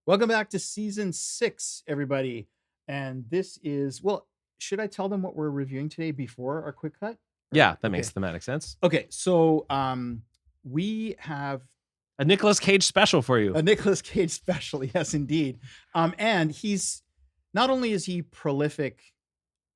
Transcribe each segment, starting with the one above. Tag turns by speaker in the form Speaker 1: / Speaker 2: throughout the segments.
Speaker 1: Welcome back to season 6, everybody. And this is, well, should I tell them what we're reviewing today before our quick cut? Or
Speaker 2: Yeah, that makes
Speaker 1: okay.
Speaker 2: thematic sense.
Speaker 1: Okay, so we have
Speaker 2: A Nicolas Cage special for you.
Speaker 1: a Nicolas Cage special, yes indeed. And he's not only is he prolific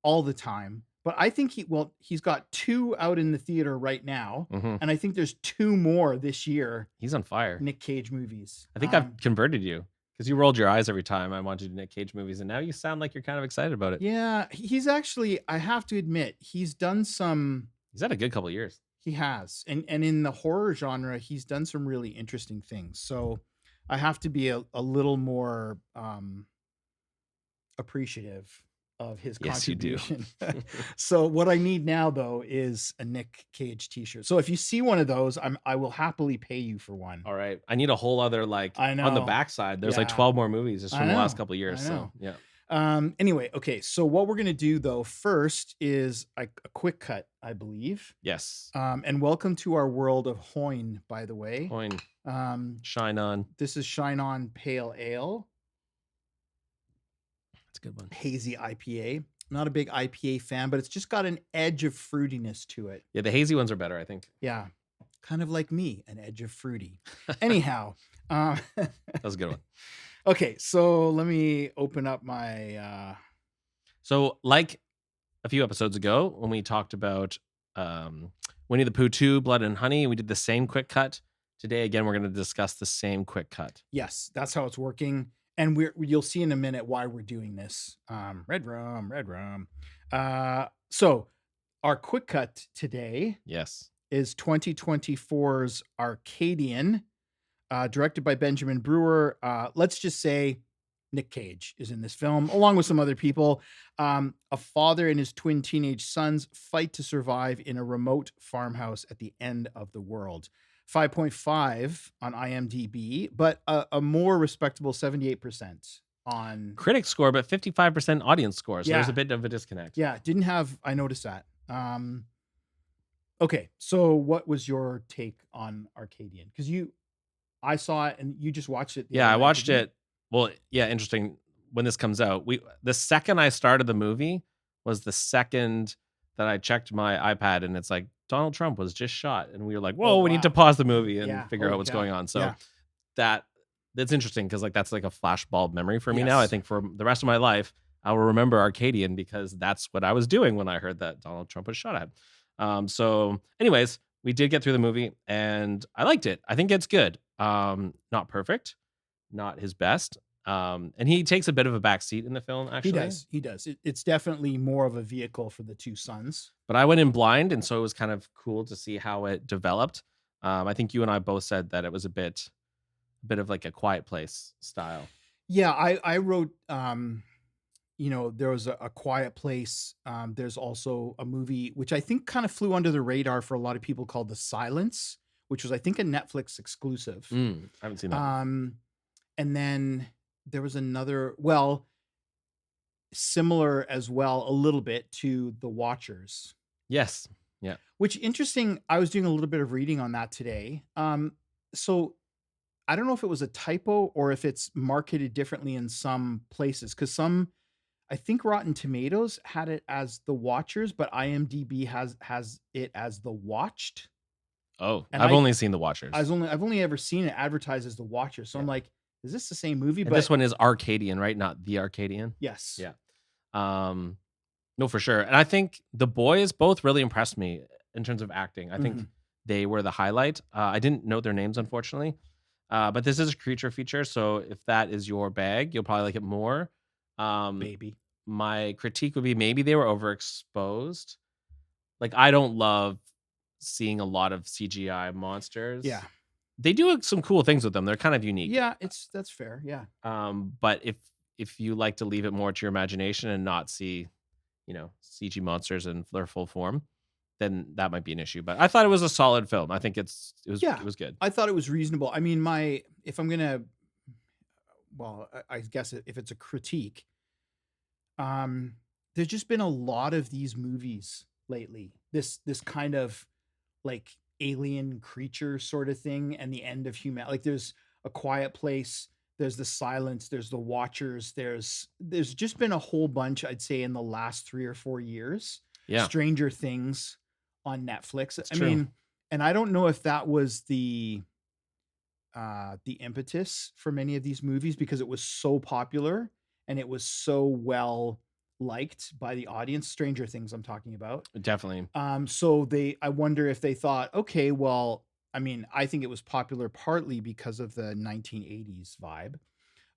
Speaker 1: all the time, but I think he's got 2 out in the theater right now,
Speaker 2: Mhm.
Speaker 1: and I think there's 2 more this year,
Speaker 2: He's on fire.
Speaker 1: Nick Cage movies.
Speaker 2: I think I've converted you because you rolled your eyes every time I wanted to do Nick Cage movies, and now you sound like you're kind of excited about it.
Speaker 1: Yeah, he's actually, I have to admit, he's done some.
Speaker 2: He's had a good couple of years.
Speaker 1: He has. And in the horror genre, he's done some really interesting things. So I have to be a little more appreciative of his
Speaker 2: Yes, you do.
Speaker 1: contribution. So what I need now though is a Nick Cage t-shirt. So if you see one of those, I will happily pay you for one.
Speaker 2: All right. I need a whole other, like,
Speaker 1: I
Speaker 2: on the
Speaker 1: know.
Speaker 2: backside, there's like
Speaker 1: Yeah.
Speaker 2: 12 more movies just
Speaker 1: I
Speaker 2: from the last
Speaker 1: know.
Speaker 2: couple of years.
Speaker 1: I
Speaker 2: So,
Speaker 1: know.
Speaker 2: yeah.
Speaker 1: Anyway, okay. So what we're gonna do though first is a quick cut, I believe.
Speaker 2: Yes.
Speaker 1: And welcome to our world of Hoyne, by the way.
Speaker 2: Coin,
Speaker 1: Um,
Speaker 2: shine on.
Speaker 1: this is Shine On Pale Ale,
Speaker 2: That's a good one.
Speaker 1: hazy IPA. Not a big IPA fan, but it's just got an edge of fruitiness to it.
Speaker 2: Yeah, the hazy ones are better, I think.
Speaker 1: Yeah, kind of like me, an edge of fruity. Anyhow,
Speaker 2: That was a good one.
Speaker 1: okay, so let me open up my.
Speaker 2: So, like a few episodes ago, when we talked about Winnie the Pooh 2, Blood and Honey, we did the same quick cut. Today, again, we're going to discuss the same quick cut.
Speaker 1: Yes, that's how it's working, and you'll see in a minute why we're doing this. Red rum. So our quick cut today
Speaker 2: Yes.
Speaker 1: is 2024's Arcadian, directed by Benjamin Brewer. Let's just say Nick Cage is in this film, along with some other people. A father and his twin teenage sons fight to survive in a remote farmhouse at the end of the world. 5.5 on IMDb, but a more respectable 78% on.
Speaker 2: Critic score, but 55% audience score. So
Speaker 1: Yeah.
Speaker 2: there's a bit of a disconnect.
Speaker 1: Yeah, I noticed that. Okay, so what was your take on Arcadian? Because I saw it and you just watched it.
Speaker 2: Yeah, I watched
Speaker 1: didn't you?
Speaker 2: it. Well, yeah, interesting. When this comes out, the second I started the movie was the second that I checked my iPad, and it's like Donald Trump was just shot, and we were like, "Whoa,
Speaker 1: Oh,
Speaker 2: we need to
Speaker 1: wow.
Speaker 2: pause the movie and
Speaker 1: Yeah,
Speaker 2: figure
Speaker 1: holy
Speaker 2: out what's
Speaker 1: cow.
Speaker 2: going on." So
Speaker 1: Yeah.
Speaker 2: that's interesting because like that's like a flashbulb memory for me now. I
Speaker 1: Yes.
Speaker 2: think for the rest of my life, I will remember Arcadian because that's what I was doing when I heard that Donald Trump was shot at. So, anyways, we did get through the movie, and I liked it. I think it's good. Not perfect, not his best. And he takes a bit of a backseat in the film, actually.
Speaker 1: He does. It's definitely more of a vehicle for the two sons.
Speaker 2: But I went in blind, and so it was kind of cool to see how it developed. I think you and I both said that it was a bit of like a Quiet Place style.
Speaker 1: Yeah, I wrote, there was a Quiet Place. There's also a movie which I think kind of flew under the radar for a lot of people called The Silence, which was I think a Netflix exclusive.
Speaker 2: I haven't seen that one.
Speaker 1: And then there was another, well, similar as well, a little bit to The Watchers.
Speaker 2: Yes. Yeah.
Speaker 1: Which interesting, I was doing a little bit of reading on that today. So I don't know if it was a typo or if it's marketed differently in some places, because I think Rotten Tomatoes had it as The Watchers, but IMDb has it as The Watched.
Speaker 2: Oh,
Speaker 1: And
Speaker 2: I've only seen The Watchers.
Speaker 1: I've only ever seen it advertised as The Watchers. So I'm like, is this the same movie?
Speaker 2: And this one is Arcadian, right? Not The Arcadian.
Speaker 1: Yes.
Speaker 2: Yeah. No, for sure. And I think the boys both really impressed me in terms of acting. I think they were the highlight. I didn't know their names, unfortunately. But this is a creature feature, so if that is your bag, you'll probably like it more.
Speaker 1: Maybe.
Speaker 2: My critique would be maybe they were overexposed. Like, I don't love seeing a lot of CGI monsters.
Speaker 1: Yeah.
Speaker 2: They do some cool things with them. They're kind of unique.
Speaker 1: Yeah, that's fair. Yeah.
Speaker 2: But if you like to leave it more to your imagination and not see, CG monsters in their full form, then that might be an issue. But I thought it was a solid film. I think it was good.
Speaker 1: I thought it was reasonable. I mean, if I'm gonna, well, I guess if it's a critique, there's just been a lot of these movies lately. This kind of like alien creature sort of thing, and the end of human. Like there's A Quiet Place. There's the Silence, there's the Watchers, there's just been a whole bunch, I'd say, in the last 3 or 4 years.
Speaker 2: Yeah,
Speaker 1: Stranger Things on Netflix.
Speaker 2: it's
Speaker 1: I
Speaker 2: true.
Speaker 1: mean, and I don't know if that was the impetus for many of these movies because it was so popular and it was so well liked by the audience. Stranger Things, I'm talking about.
Speaker 2: Definitely.
Speaker 1: So I wonder if they thought, okay, well, I mean, I think it was popular partly because of the 1980s vibe,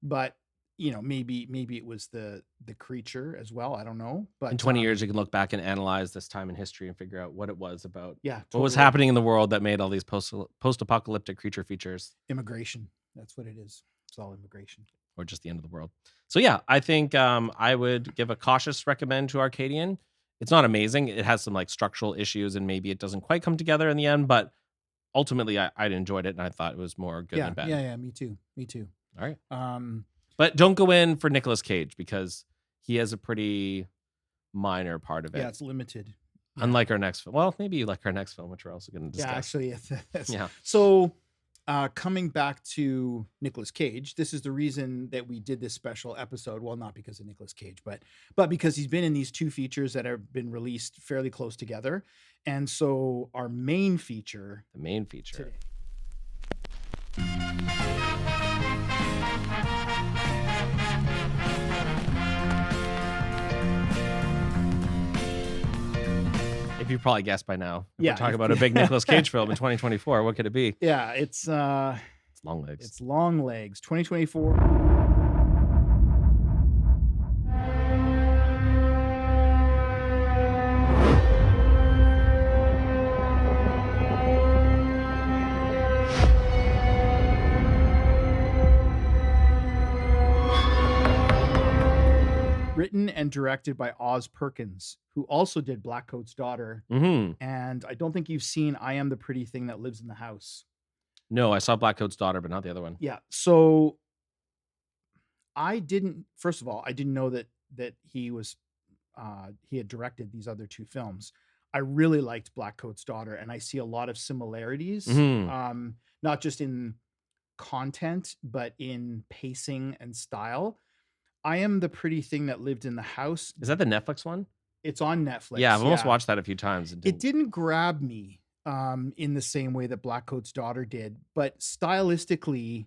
Speaker 1: but maybe it was the creature as well. I don't know,
Speaker 2: In
Speaker 1: but
Speaker 2: 20 years, you can look back and analyze this time in history and figure out what it was about,
Speaker 1: yeah,
Speaker 2: what was
Speaker 1: totally.
Speaker 2: happening in the world that made all these post-apocalyptic creature features,
Speaker 1: Immigration. That's what it is. It's all immigration.
Speaker 2: or just the end of the world. So yeah, I think I would give a cautious recommend to Arcadian. It's not amazing. It has some like structural issues, and maybe it doesn't quite come together in the end. But ultimately, I enjoyed it, and I thought it was more good
Speaker 1: Yeah,
Speaker 2: than bad.
Speaker 1: yeah. Me too. Me too.
Speaker 2: All right,
Speaker 1: Um,
Speaker 2: but don't go in for Nicolas Cage because he has a pretty minor part of
Speaker 1: yeah,
Speaker 2: it.
Speaker 1: it's limited. Yeah.
Speaker 2: Unlike our next film. Well, maybe you like our next film, which we're also going to
Speaker 1: Yeah,
Speaker 2: discuss.
Speaker 1: actually,
Speaker 2: Yeah.
Speaker 1: So, coming back to Nicolas Cage, this is the reason that we did this special episode. Well, not because of Nicolas Cage, but because he's been in these two features that have been released fairly close together, and so our main feature
Speaker 2: The main feature.
Speaker 1: today.
Speaker 2: If you probably guessed by now, if
Speaker 1: Yeah,
Speaker 2: we're talking
Speaker 1: if-
Speaker 2: about a big Nicolas Cage film in 2024, what could it be?
Speaker 1: Yeah, it's
Speaker 2: It's Longlegs.
Speaker 1: it's Longlegs, 2024. Written and directed by Oz Perkins, who also did Blackcoat's Daughter.
Speaker 2: Mm-hmm.
Speaker 1: And I don't think you've seen I Am the Pretty Thing That Lives in the House.
Speaker 2: No, I saw Blackcoat's Daughter, but not the other one.
Speaker 1: Yeah. So first of all, I didn't know that he had directed these other two films. I really liked Blackcoat's Daughter, and I see a lot of similarities,
Speaker 2: Mhm.
Speaker 1: not just in content, but in pacing and style. I Am the Pretty Thing That Lived in the House.
Speaker 2: Is that the Netflix one?
Speaker 1: It's on Netflix.
Speaker 2: Yeah, I've almost watched that a few times.
Speaker 1: It didn't grab me in the same way that Blackcoat's Daughter did, but stylistically,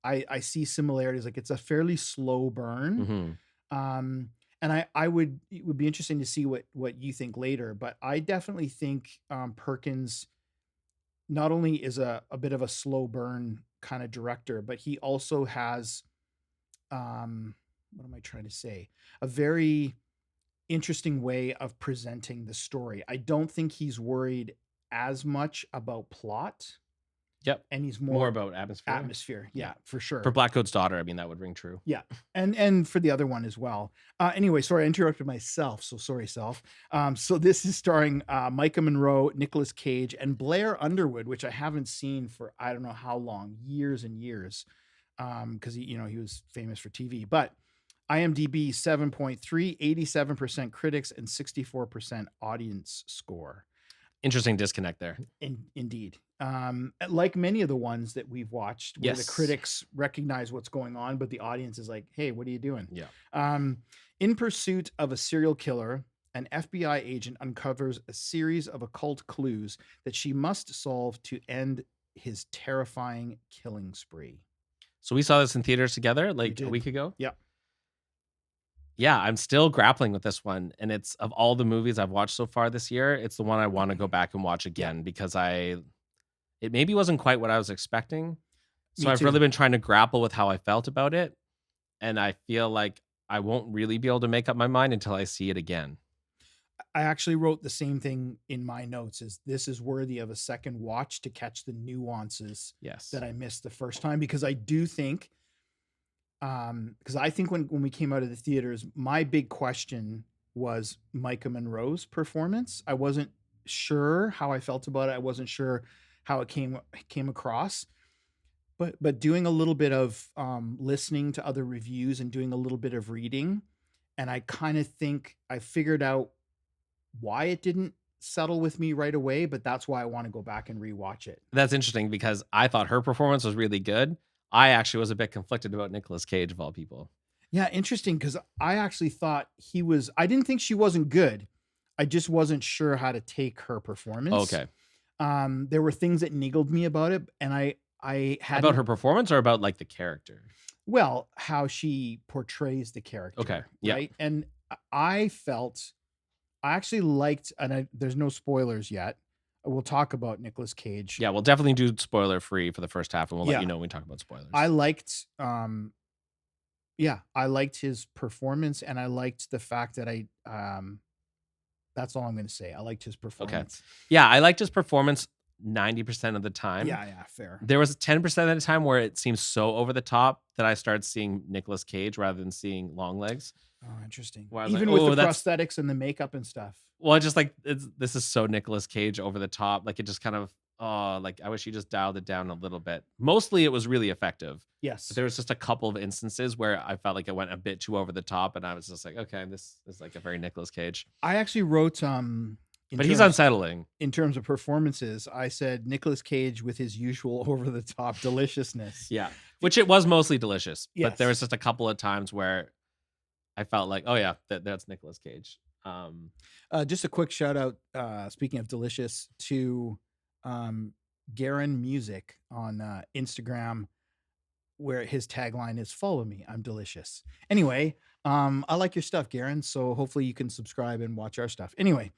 Speaker 1: I see similarities. Like it's a fairly slow burn.
Speaker 2: Mhm.
Speaker 1: And it would be interesting to see what you think later, but I definitely think Perkins not only is a bit of a slow burn kind of director, but he also has what am I trying to say? A very interesting way of presenting the story. I don't think he's worried as much about plot,
Speaker 2: Yep.
Speaker 1: and he's
Speaker 2: More
Speaker 1: more
Speaker 2: about atmosphere.
Speaker 1: atmosphere. Yeah, for sure.
Speaker 2: For Blackcoat's Daughter, I mean, that would ring true.
Speaker 1: Yeah, and for the other one as well. Anyway, sorry, I interrupted myself. So sorry, self. So this is starring Micah Monroe, Nicolas Cage, and Blair Underwood, which I haven't seen for I don't know how long, years and years, because he was famous for TV. But IMDb 7.3, 87% critics, and 64% audience score.
Speaker 2: Interesting disconnect there.
Speaker 1: Indeed. Like many of the ones that we've watched where the
Speaker 2: Yes.
Speaker 1: critics recognize what's going on, but the audience is like, hey, what are you doing?
Speaker 2: Yeah.
Speaker 1: In pursuit of a serial killer, an FBI agent uncovers a series of occult clues that she must solve to end his terrifying killing spree.
Speaker 2: So we saw this in theaters together like
Speaker 1: did.
Speaker 2: a week ago.
Speaker 1: Yep.
Speaker 2: Yeah, I'm still grappling with this one. And it's of all the movies I've watched so far this year, it's the one I want to go back and watch again because it maybe wasn't quite what I was expecting. So
Speaker 1: Me
Speaker 2: I've
Speaker 1: too.
Speaker 2: really been trying to grapple with how I felt about it. And I feel like I won't really be able to make up my mind until I see it again.
Speaker 1: I actually wrote the same thing in my notes is this is worthy of a second watch to catch the nuances
Speaker 2: Yes.
Speaker 1: that I missed the first time, because I do think because I think when we came out of the theaters, my big question was Micah Monroe's performance. I wasn't sure how I felt about it. I wasn't sure how it came across. But doing a little bit of listening to other reviews and doing a little bit of reading, and I kind of think I figured out why it didn't settle with me right away, but that's why I want to go back and rewatch it.
Speaker 2: That's interesting because I thought her performance was really good. I actually was a bit conflicted about Nicolas Cage of all people.
Speaker 1: Yeah, interesting, because I actually thought I didn't think she wasn't good. I just wasn't sure how to take her performance.
Speaker 2: Okay.
Speaker 1: There were things that niggled me about it, and I
Speaker 2: About
Speaker 1: hadn't
Speaker 2: her performance or about like the character?
Speaker 1: well, how she portrays the
Speaker 2: Okay.
Speaker 1: character,
Speaker 2: Yeah.
Speaker 1: right? And I felt I actually liked, and there's no spoilers yet. We'll talk about Nicolas Cage.
Speaker 2: Yeah, we'll definitely do spoiler free for the first half and we'll let you
Speaker 1: Yeah,
Speaker 2: know when we talk about
Speaker 1: I
Speaker 2: spoilers.
Speaker 1: liked yeah, I liked his performance, and I liked the fact that that's all I'm gonna say. I liked his
Speaker 2: Okay.
Speaker 1: performance.
Speaker 2: Yeah, I liked his performance 90% of the time.
Speaker 1: Yeah, yeah, fair.
Speaker 2: There was 10% of the time where it seems so over the top that I started seeing Nicolas Cage rather than seeing Longlegs.
Speaker 1: Oh, interesting.
Speaker 2: Where I was like,
Speaker 1: Even with the
Speaker 2: "Oh, that's
Speaker 1: prosthetics and the makeup and stuff.
Speaker 2: well, just like this is so Nicolas Cage over the top." Like it just kind of like I wish he just dialed it down a little bit. Mostly it was really effective. But
Speaker 1: Yes.
Speaker 2: there was just a couple of instances where I felt like it went a bit too over the top and I was just like, "Okay, this is like a very Nicolas Cage."
Speaker 1: I actually wrote in
Speaker 2: But he's
Speaker 1: terms
Speaker 2: unsettling.
Speaker 1: in terms of performances, I said Nicolas Cage with his usual over the top deliciousness.
Speaker 2: Yeah. Which it was mostly delicious, but there was
Speaker 1: Yes.
Speaker 2: just a couple of times where I felt like, "Oh yeah, that's Nicolas Cage."
Speaker 1: Just a quick shout out, speaking of delicious, to um, Garen Music on Instagram, where his tagline is "Follow me, I'm delicious." Anyway, I like your stuff, Garen. So hopefully you can subscribe and watch our stuff. Anyway,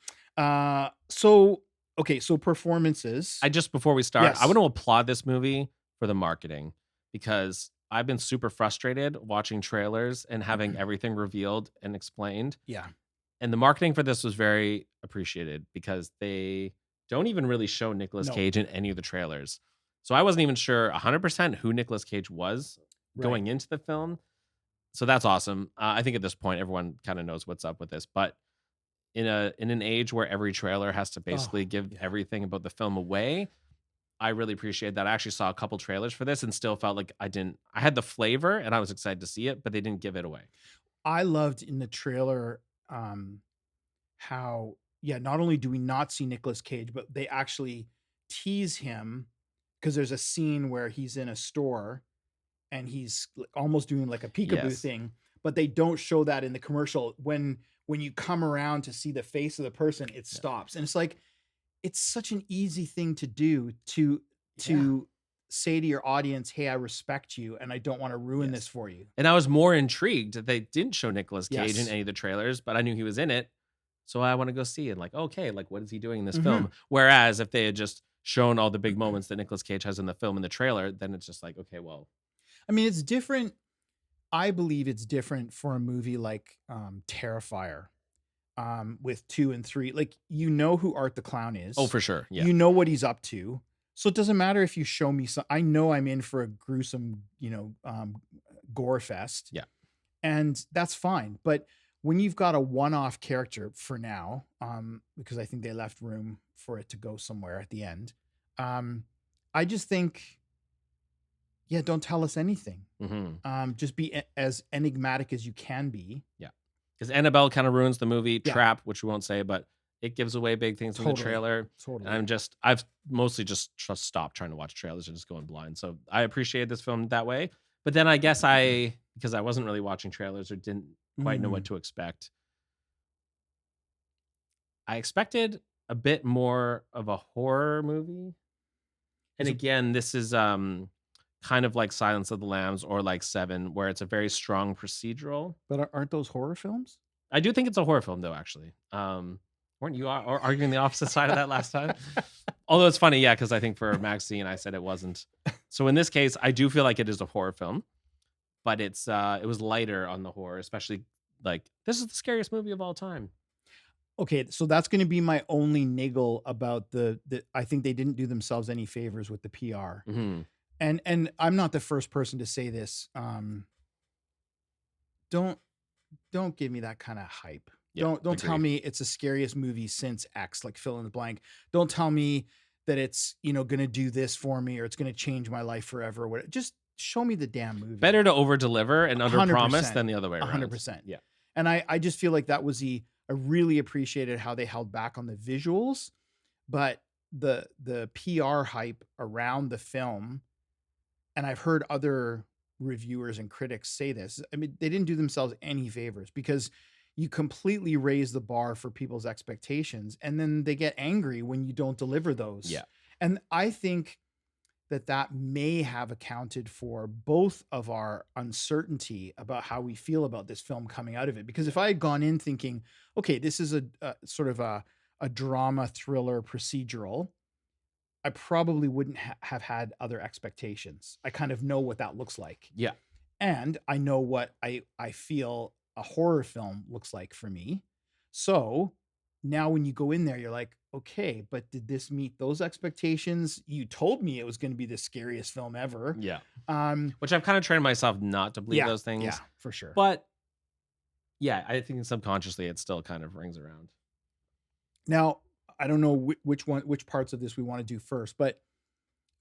Speaker 1: so okay, so performances.
Speaker 2: I just before we start, I
Speaker 1: Yes.
Speaker 2: want to applaud this movie for the marketing because I've been super frustrated watching trailers and having everything revealed and explained.
Speaker 1: Yeah.
Speaker 2: And the marketing for this was very appreciated because they don't even really show Nicolas
Speaker 1: No.
Speaker 2: Cage in any of the trailers. So I wasn't even sure 100% who Nicolas Cage was
Speaker 1: Right.
Speaker 2: going into the film. So that's awesome. I think at this point everyone kind of knows what's up with this, but in an age where every trailer has to
Speaker 1: Oh,
Speaker 2: basically give
Speaker 1: yeah.
Speaker 2: everything about the film away, I really appreciate that. I actually saw a couple trailers for this and still felt like I had the flavor and I was excited to see it, but they didn't give it away.
Speaker 1: I loved in the trailer how yeah, not only do we not see Nicolas Cage, but they actually tease him because there's a scene where he's in a store and he's almost doing like a peekaboo
Speaker 2: Yes.
Speaker 1: thing, but they don't show that in the commercial. When you come around to see the face of the person, it
Speaker 2: Yeah.
Speaker 1: stops. And it's like it's such an easy thing to do
Speaker 2: Yeah.
Speaker 1: to say to your audience, "Hey, I respect you and I don't want to ruin this
Speaker 2: Yes.
Speaker 1: for you."
Speaker 2: And I was more intrigued that they didn't show Nicolas Cage in
Speaker 1: Yes.
Speaker 2: any of the trailers, but I knew he was in it. So I want to go see it. Like, okay, like what is he doing in this
Speaker 1: Mhm.
Speaker 2: film? Whereas if they had just shown all the big moments that Nicolas Cage has in the film in the trailer, then it's just like, okay, well,
Speaker 1: I mean, it's different. I believe it's different for a movie like Terrifier, with 2 and 3. Like, you know who Art the Clown
Speaker 2: oh,
Speaker 1: is.
Speaker 2: for sure. Yeah.
Speaker 1: You know what he's up to. So it doesn't matter if you show me some I know I'm in for a gruesome, gore fest.
Speaker 2: Yeah.
Speaker 1: And that's fine. But when you've got a one-off character for now, because I think they left room for it to go somewhere at the end, I just think, yeah, don't tell us anything. Just be as enigmatic as you can be.
Speaker 2: Yeah. Because Annabelle kind of ruins the movie.
Speaker 1: Yeah.
Speaker 2: Trap, which we won't say, but it gives away big things in the
Speaker 1: Totally.
Speaker 2: trailer.
Speaker 1: Totally.
Speaker 2: And I've mostly just stopped trying to watch trailers and just going blind. So I appreciated this film that way. But then I guess because I wasn't really watching trailers or didn't quite know what to expect, I expected a bit more of a horror movie. And
Speaker 1: Is it-
Speaker 2: again, this is kind of like Silence of the Lambs or like Seven, where it's a very strong procedural.
Speaker 1: But aren't those horror films?
Speaker 2: I do think it's a horror film, though. Actually, weren't you arguing the opposite side of that last time? Although it's funny, yeah, because I think for Maxine, I said it wasn't. So in this case, I do feel like it is a horror film, but it was lighter on the horror, especially like this is the scariest movie of all time.
Speaker 1: Okay, so that's going to be my only niggle about the I think they didn't do themselves any favors with the PR.
Speaker 2: Mm-hmm.
Speaker 1: And I'm not the first person to say this. Don't give me that kind of hype.
Speaker 2: Yeah,
Speaker 1: Don't tell
Speaker 2: agreed.
Speaker 1: me it's the scariest movie since X, like fill in the blank. Don't tell me that it's, going to do this for me or it's going to change my life forever. What just show me the damn movie.
Speaker 2: Better to over deliver and under promise
Speaker 1: 100%.
Speaker 2: than the other way around.
Speaker 1: 100%.
Speaker 2: Yeah.
Speaker 1: And I just feel like that was I really appreciated how they held back on the visuals, but the PR hype around the film and I've heard other reviewers and critics say this. I mean, they didn't do themselves any favors because you completely raise the bar for people's expectations, and then they get angry when you don't deliver those.
Speaker 2: Yeah.
Speaker 1: And I think that that may have accounted for both of our uncertainty about how we feel about this film coming out of it. Because if I had gone in thinking, okay, this is a sort of a drama thriller procedural, I probably wouldn't have had other expectations. I kind of know what that looks like.
Speaker 2: Yeah.
Speaker 1: And I know what I feel a horror film looks like for me. So now when you go in there, you're like, okay, but did this meet those expectations? You told me it was going to be the scariest film ever.
Speaker 2: Yeah.
Speaker 1: Um,
Speaker 2: Which I've kind of trained myself not to believe
Speaker 1: yeah,
Speaker 2: those things.
Speaker 1: yeah, for sure.
Speaker 2: But yeah, I think subconsciously it still kind of rings around.
Speaker 1: Now, I don't know which parts of this we want to do first, but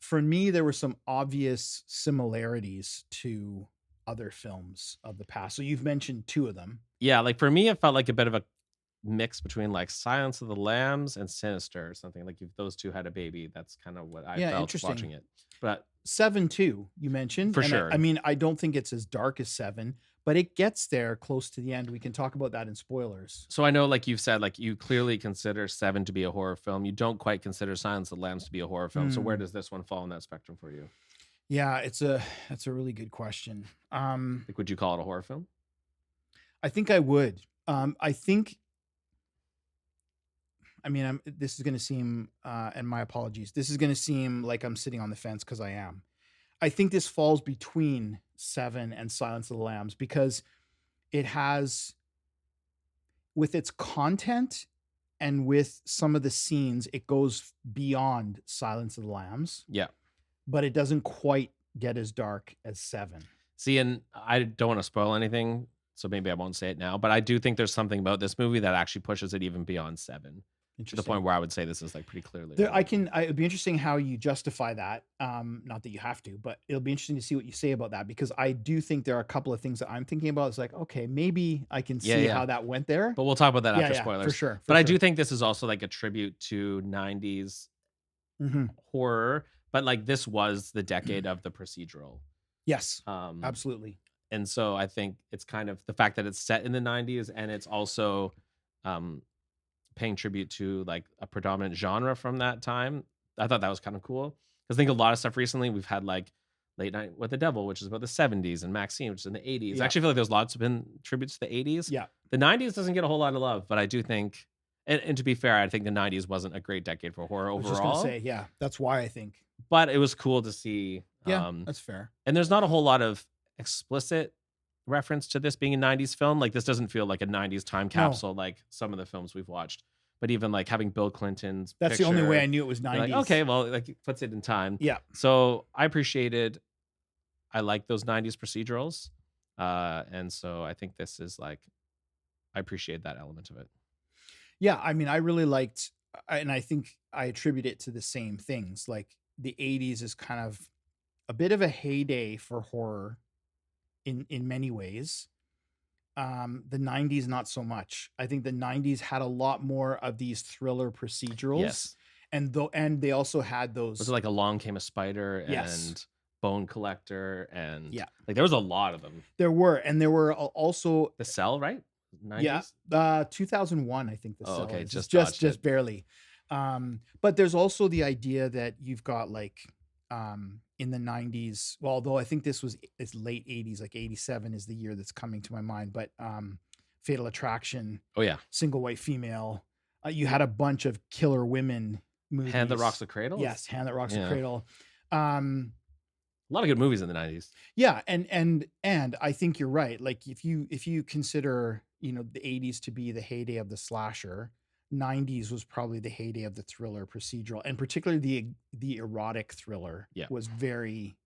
Speaker 1: for me, there were some obvious similarities to other films of the past. So you've mentioned two of them.
Speaker 2: Yeah, like for me, it felt like a bit of a mix between like Silence of the Lambs and Sinister or something. Like if those two had a baby, that's kind of what I
Speaker 1: Yeah,
Speaker 2: felt
Speaker 1: interesting.
Speaker 2: watching it. But
Speaker 1: Seven too, you mentioned.
Speaker 2: For
Speaker 1: And
Speaker 2: sure.
Speaker 1: I mean, I don't think it's as dark as Seven, but it gets there close to the end. We can talk about that in spoilers.
Speaker 2: so I know, like you've said, like you clearly consider Seven to be a horror film. You don't quite consider Silence of the Lambs to be a horror film. So where does this one fall in that spectrum for you?
Speaker 1: Yeah, that's a really good question.
Speaker 2: Like, would you call it a horror film?
Speaker 1: I think I would. I think. I mean, this is going to seem, and my apologies. This is going to seem like I'm sitting on the fence because I am. I think this falls between Seven and Silence of the Lambs because it has, with its content and with some of the scenes, it goes beyond Silence of the Lambs,
Speaker 2: Yeah.
Speaker 1: but it doesn't quite get as dark as Seven.
Speaker 2: See, and I don't want to spoil anything, so maybe I won't say it now, but I do think there's something about this movie that actually pushes it even beyond Seven. To the point where I would say this is like pretty clearly.
Speaker 1: It'd be interesting how you justify that. Not that you have to, but it'll be interesting to see what you say about that because I do think there are a couple of things that I'm thinking about. It's like, okay, maybe I can see how that went there.
Speaker 2: But we'll talk about that after spoilers.
Speaker 1: For sure.
Speaker 2: But I do think this is also like a tribute to 90s horror, but like this was the decade of the procedural.
Speaker 1: Yes, absolutely.
Speaker 2: And so I think it's kind of the fact that it's set in the 90s and it's also paying tribute to like a predominant genre from that time. I thought that was kind of cool because I think a lot of stuff recently we've had like Late Night with the Devil, which is about the 70s, and Maxine, which is in the 80s. I actually feel like there's lots of been tributes to the 80s.
Speaker 1: Yeah.
Speaker 2: The 90s doesn't get a whole lot of love, but I do think, and to be fair, I think the 90s wasn't a great decade for horror overall. I was just
Speaker 1: gonna say, yeah, that's why I think.
Speaker 2: But it was cool to see.
Speaker 1: Yeah, that's fair.
Speaker 2: And there's not a whole lot of explicit reference to this being a 90s film. Like this doesn't feel like a 90s time capsule like some of the films we've watched. But even like having Bill Clinton's
Speaker 1: That's
Speaker 2: picture,
Speaker 1: the only way I knew it was 90s.
Speaker 2: Like, okay, well, like it puts it in time.
Speaker 1: Yeah.
Speaker 2: So I like those 90s procedurals. And so I think this is like, I appreciate that element of it.
Speaker 1: Yeah. I mean, I really liked, and I think I attribute it to the same things. Like the 80s is kind of a bit of a heyday for horror in many ways. The 90s, not so much. I think the 90s had a lot more of these thriller procedurals.
Speaker 2: Yes.
Speaker 1: And they also had those.
Speaker 2: Was it like Along Came a Spider and Bone Collector? And like there was a lot of them.
Speaker 1: There were. And there were also
Speaker 2: The Cell, right?
Speaker 1: 90s? Yeah. 2001, I think The Cell.
Speaker 2: Okay.
Speaker 1: Just barely. But there's also the idea that you've got like in the 90s, well, although I think it's late 80s, like 87 is the year that's coming to my mind, but Fatal Attraction, Single White Female, you had a bunch of killer women movies.
Speaker 2: Hand That Rocks the Cradle?
Speaker 1: Yes, Hand That Rocks the Cradle.
Speaker 2: A lot of good movies in the 90s.
Speaker 1: Yeah, and I think you're right. Like if you consider, the 80s to be the heyday of the slasher, 90s was probably the heyday of the thriller procedural, and particularly the erotic thriller was very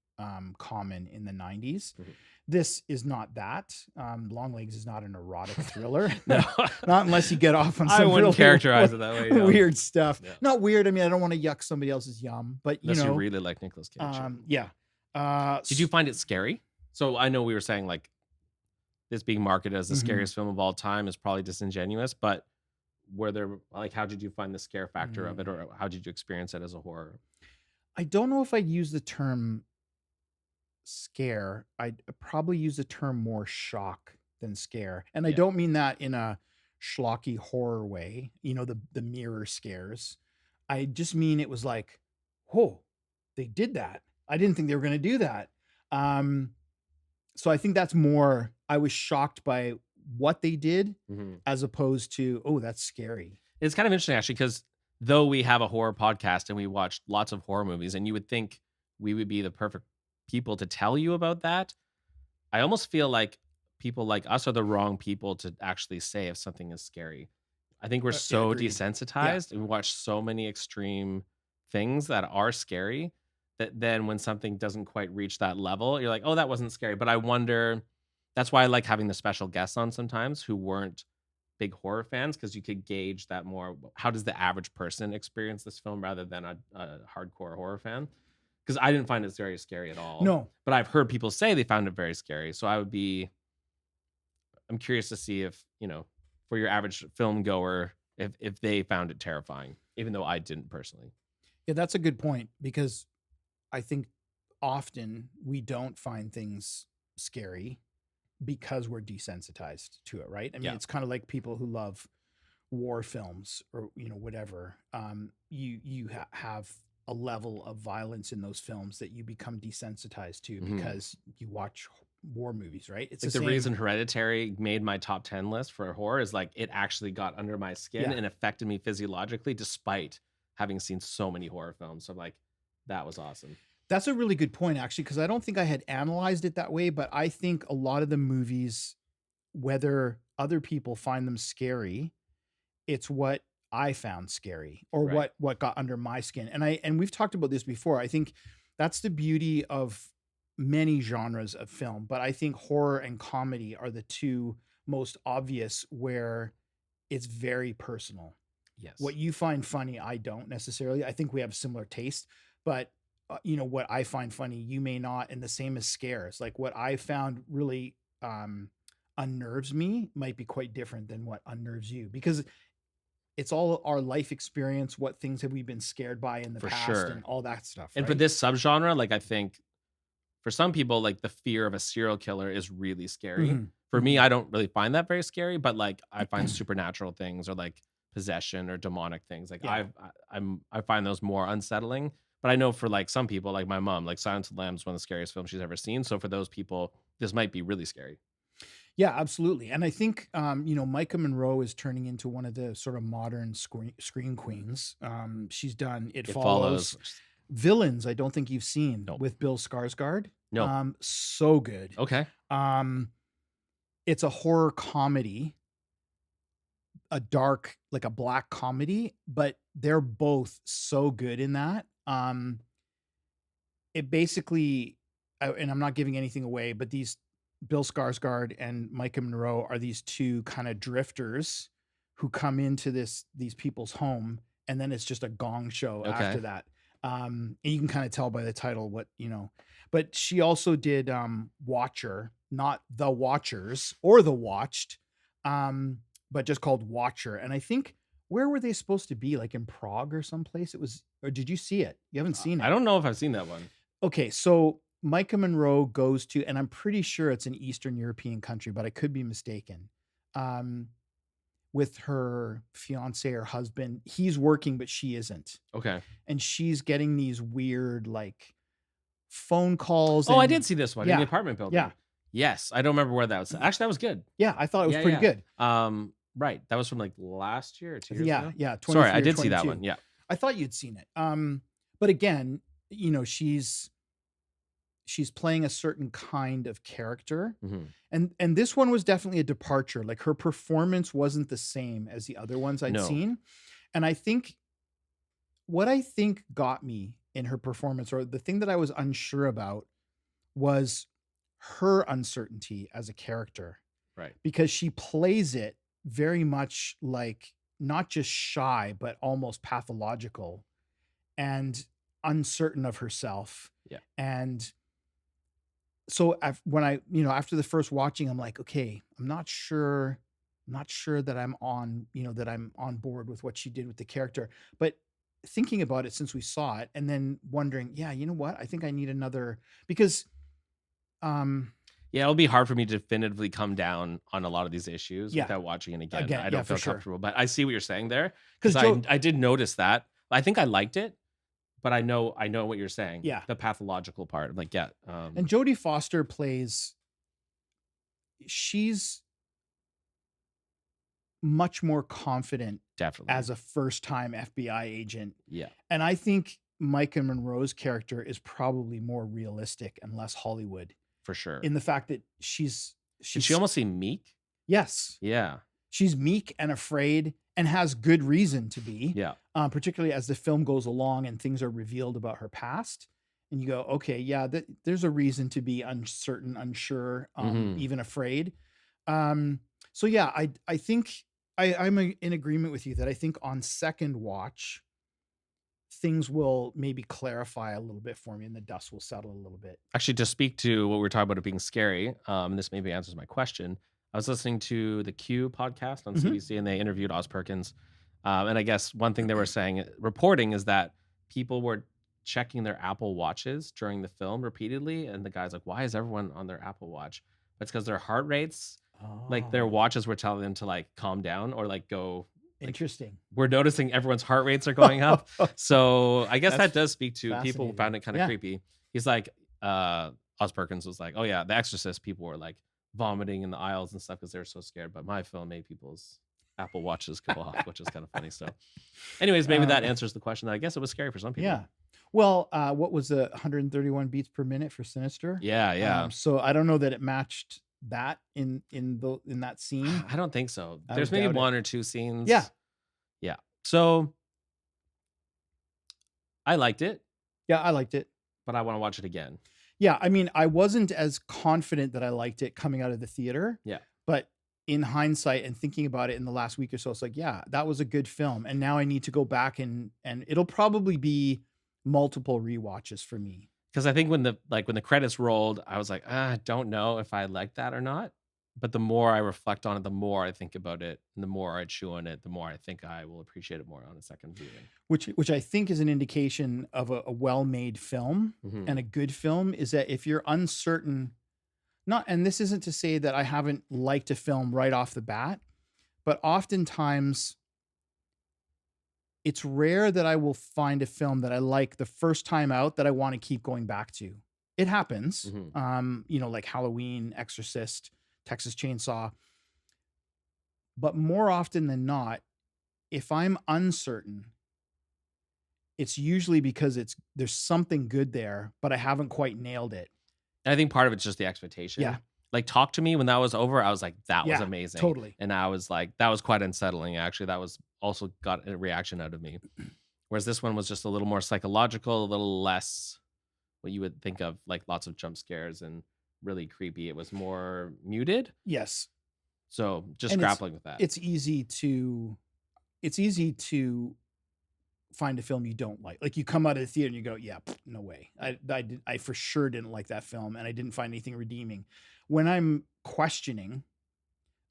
Speaker 1: common in the 90s. Mm-hmm. This is not that. Longlegs is not an erotic thriller.
Speaker 2: No.
Speaker 1: Not unless you get off on some
Speaker 2: I wouldn't characterize it that way. No.
Speaker 1: Weird stuff. Yeah. Not weird. I mean, I don't want to yuck somebody else's yum, but
Speaker 2: unless you really like Nicolas Cage.
Speaker 1: Yeah.
Speaker 2: Did you find it scary? So I know we were saying like this being marketed as the scariest film of all time is probably disingenuous, but were there like how did you find the scare factor of it, or how did you experience it as a horror?
Speaker 1: I don't know if I'd use the term scare, I'd probably use the term more shock than scare. And I
Speaker 2: Yeah.
Speaker 1: don't mean that in a schlocky horror way, the mirror scares. I just mean it was like, "Whoa, they did that. I didn't think they were gonna do that." Um, so I think that's more I was shocked by what they did
Speaker 2: Mhm.
Speaker 1: as opposed to, "Oh, that's scary."
Speaker 2: It's kind of interesting actually because though we have a horror podcast and we watch lots of horror movies, and you would think we would be the perfect people to tell you about that, I almost feel like people like us are the wrong people to actually say if something is scary. I think we're
Speaker 1: Yeah,
Speaker 2: so
Speaker 1: agreed. Yeah.
Speaker 2: desensitized and we watch so many extreme things that are scary that then when something doesn't quite reach that level, you're like, oh, that wasn't scary. But I wonder, that's why I like having the special guests on sometimes who weren't big horror fans because you could gauge that more. How does the average person experience this film rather than a hardcore horror fan? Because I didn't find it very scary at all.
Speaker 1: No.
Speaker 2: But I've heard people say they found it very scary. So I'm curious to see if, for your average film goer, if they found it terrifying, even though I didn't personally.
Speaker 1: Yeah, that's a good point because I think often we don't find things scary because we're desensitized to it, right? I mean,
Speaker 2: Yeah.
Speaker 1: it's kind of like people who love war films or whatever. You have a level of violence in those films that you become desensitized to
Speaker 2: Mhm.
Speaker 1: because you watch war movies, right? It's
Speaker 2: Like
Speaker 1: the
Speaker 2: the
Speaker 1: same.
Speaker 2: reason Hereditary made my top 10 list for horror is like it actually got under my skin
Speaker 1: Yeah.
Speaker 2: and affected me physiologically despite having seen so many horror films. So I'm like, that was awesome.
Speaker 1: That's a really good point, actually, because I don't think I had analyzed it that way, but I think a lot of the movies, whether other people find them scary, it's what I found scary or
Speaker 2: Right.
Speaker 1: what got under my skin. And we've talked about this before. I think that's the beauty of many genres of film, but I think horror and comedy are the two most obvious where it's very personal.
Speaker 2: Yes.
Speaker 1: What you find funny, I don't necessarily. I think we have similar taste, but what I find funny, you may not, and the same as scares. Like what I found really unnerves me might be quite different than what unnerves you because it's all our life experience. What things have we been scared by in the
Speaker 2: For
Speaker 1: past
Speaker 2: sure.
Speaker 1: and all that stuff,
Speaker 2: And
Speaker 1: right?
Speaker 2: for this subgenre, like I think for some people, like the fear of a serial killer is really scary.
Speaker 1: Mhm,
Speaker 2: For me,
Speaker 1: mhm.
Speaker 2: I don't really find that very scary, but like I find supernatural things or like possession or demonic things. Like
Speaker 1: Yeah.
Speaker 2: I find those more unsettling. But I know for like some people, like my mom, like Silence of the Lambs is one of the scariest films she's ever seen. So for those people, this might be really scary.
Speaker 1: Yeah, absolutely. And I think, Micah Monroe is turning into one of the sort of modern screen queens. She's done It
Speaker 2: It
Speaker 1: Follows,
Speaker 2: follows.
Speaker 1: Villains. I don't think you've seen
Speaker 2: No.
Speaker 1: with Bill Skarsgård.
Speaker 2: No.
Speaker 1: So good.
Speaker 2: Okay.
Speaker 1: It's a horror comedy, a dark, like a black comedy, but they're both so good in that. It basically, and I'm not giving anything away, but these Bill Skarsgård and Micah Monroe are these two kind of drifters who come into these people's home, and then it's just a gong show
Speaker 2: Okay.
Speaker 1: after that. And you can kind of tell by the title what. But she also did Watcher, not The Watchers or The Watched, but just called Watcher. And I think where were they supposed to be? Like in Prague or someplace? Or did you see it? You haven't seen it.
Speaker 2: I don't know if I've seen that one.
Speaker 1: Okay, so Micah Monroe goes to, and I'm pretty sure it's an Eastern European country, but I could be mistaken. With her fiance or husband, he's working, but she isn't.
Speaker 2: Okay.
Speaker 1: And she's getting these weird like phone calls.
Speaker 2: Oh, I
Speaker 1: and-
Speaker 2: did see this one in the apartment building.
Speaker 1: Yeah.
Speaker 2: Yes. I don't remember where that was. Actually, that was good.
Speaker 1: Yeah, I thought it was
Speaker 2: Yeah,
Speaker 1: pretty
Speaker 2: yeah.
Speaker 1: good.
Speaker 2: Right. That was from like last year or 2 years
Speaker 1: Yeah,
Speaker 2: ago.
Speaker 1: yeah.
Speaker 2: Sorry,
Speaker 1: 23
Speaker 2: I
Speaker 1: or
Speaker 2: did see that
Speaker 1: 22.
Speaker 2: one. Yeah.
Speaker 1: I thought you'd seen it. But again, she's playing a certain kind of character.
Speaker 2: Mhm.
Speaker 1: And this one was definitely a departure. Like her performance wasn't the same as the other ones I'd
Speaker 2: No.
Speaker 1: seen. And I think what I think got me in her performance, or the thing that I was unsure about, was her uncertainty as a character.
Speaker 2: Right.
Speaker 1: Because she plays it very much like not just shy, but almost pathological and uncertain of herself.
Speaker 2: Yeah.
Speaker 1: And so when I, after the first watching, I'm like, okay, I'm not sure that I'm on board with what she did with the character. But thinking about it since we saw it and then wondering, yeah, you know what? I think I need another, because
Speaker 2: Yeah, it'll be hard for me to definitively come down on a lot of these issues
Speaker 1: Yeah,
Speaker 2: without watching it again.
Speaker 1: again,
Speaker 2: I
Speaker 1: yeah,
Speaker 2: don't
Speaker 1: for
Speaker 2: feel
Speaker 1: sure.
Speaker 2: comfortable, but I see what you're saying there because
Speaker 1: Because Joe,
Speaker 2: I did notice that. I think I liked it, but I know what you're saying.
Speaker 1: yeah,
Speaker 2: The pathological part. I'm like, yeah,
Speaker 1: and Jodie Foster plays. She's much more confident
Speaker 2: definitely.
Speaker 1: as a first-time FBI agent,
Speaker 2: Yeah,
Speaker 1: and I think Micah Monroe's character is probably more realistic and less Hollywood
Speaker 2: for sure.
Speaker 1: in the fact that
Speaker 2: Did she
Speaker 1: she's
Speaker 2: almost seem meek?
Speaker 1: yes,
Speaker 2: Yeah.
Speaker 1: she's meek and afraid and has good reason to be,
Speaker 2: Yeah.
Speaker 1: particularly as the film goes along and things are revealed about her past. And you go, okay, yeah, there's a reason to be uncertain, unsure,
Speaker 2: Mhm.
Speaker 1: even afraid. Um, so yeah, I think I'm in agreement with you that I think on second watch things will maybe clarify a little bit for me and the dust will settle a little bit.
Speaker 2: Actually, to speak to what we were talking about it being scary, and this maybe answers my question. I was listening to the Q podcast on
Speaker 1: Mhm.
Speaker 2: CBC, and they interviewed Oz Perkins. And I guess one thing they were saying, reporting, is that people were checking their Apple Watches during the film repeatedly, and the guy's like, "Why is everyone on their Apple Watch?" But it's because their heart rates, like their
Speaker 1: Oh,
Speaker 2: watches, were telling them to like calm down or like go. Like,
Speaker 1: interesting.
Speaker 2: we're noticing everyone's heart rates are going up. So I guess that
Speaker 1: That's
Speaker 2: does speak to people
Speaker 1: fascinating.
Speaker 2: found it kind of
Speaker 1: Yeah.
Speaker 2: creepy. He's like, Oz Perkins was like, "Oh yeah, The Exorcist people were like vomiting in the aisles and stuff because they were so scared, but my film made people's Apple Watches go off," which is kind of funny. So, anyways, maybe that
Speaker 1: Um,
Speaker 2: answers the question. I guess it was scary for some people.
Speaker 1: yeah. Well, what was the 131 beats per minute for Sinister?
Speaker 2: Yeah, yeah.
Speaker 1: So I don't know that it matched that in that scene.
Speaker 2: I don't think so.
Speaker 1: I
Speaker 2: There's
Speaker 1: would
Speaker 2: maybe
Speaker 1: doubt it.
Speaker 2: one or two
Speaker 1: Yeah.
Speaker 2: scenes. Yeah. So I liked it,
Speaker 1: Yeah, I liked it.
Speaker 2: but I want to watch it again.
Speaker 1: Yeah, I mean, I wasn't as confident that I liked it coming out of the theater,
Speaker 2: Yeah.
Speaker 1: but in hindsight and thinking about it in the last week or so, it's like, yeah, that was a good film. And now I need to go back and it'll probably be multiple rewatches for me.
Speaker 2: Because I think when the credits rolled, I was like, I don't know if I like that or not. But the more I reflect on it, the more I think about it, and the more I chew on it, the more I think I will appreciate it more on a second viewing.
Speaker 1: Which I think is an indication of a well-made film
Speaker 2: Hmm.
Speaker 1: and a good film is that if you're uncertain, not and this isn't to say that I haven't liked a film right off the bat, but oftentimes it's rare that I will find a film that I like the first time out that I want to keep going back to. It happens.
Speaker 2: Hmm.
Speaker 1: Like Halloween, Exorcist, Texas Chainsaw. But more often than not, if I'm uncertain, it's usually because there's something good there, but I haven't quite nailed it.
Speaker 2: And I think part of it's just the
Speaker 1: Yeah.
Speaker 2: expectation. Like Talk to Me, when that was over, I was like, that was
Speaker 1: Yeah,
Speaker 2: amazing.
Speaker 1: totally.
Speaker 2: And I was like, that was quite unsettling. Actually, that was also got a reaction out of me. Whereas this one was just a little more psychological, a little less what you would think of like lots of jump scares and really creepy. It was more muted.
Speaker 1: Yes.
Speaker 2: So just
Speaker 1: And
Speaker 2: grappling with that.
Speaker 1: it's easy to find a film you don't like. Like you come out of the theater and you go, yeah, no way. I for sure didn't like that film and I didn't find anything redeeming. When I'm questioning,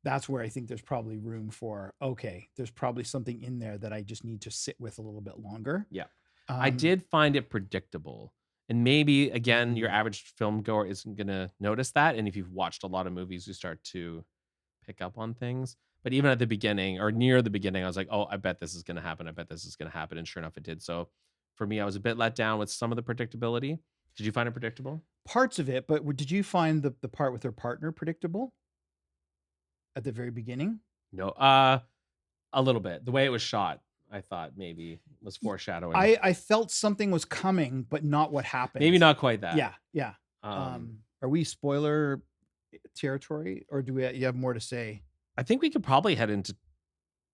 Speaker 1: that's where I think there's probably room for, okay, there's probably something in there that I just need to sit with a little bit longer.
Speaker 2: Yeah. I
Speaker 1: Um,
Speaker 2: did find it predictable. And maybe again, your
Speaker 1: Mm.
Speaker 2: average film goer isn't gonna notice that. And if you've watched a lot of movies, you start to pick up on things. But even at the beginning or near the beginning, I was like, oh, I bet this is gonna happen. I bet this is gonna happen. And sure enough, it did. So for me, I was a bit let down with some of the predictability. Did you find it predictable?
Speaker 1: Parts of it, but did you find the part with her partner predictable at the very beginning?
Speaker 2: No. A little bit. The way it was shot, I thought maybe was foreshadowing.
Speaker 1: I felt something was coming, but not what happened.
Speaker 2: Maybe not quite that.
Speaker 1: Yeah, yeah. Are we spoiler territory, or do you have more to say?
Speaker 2: I think we could probably head into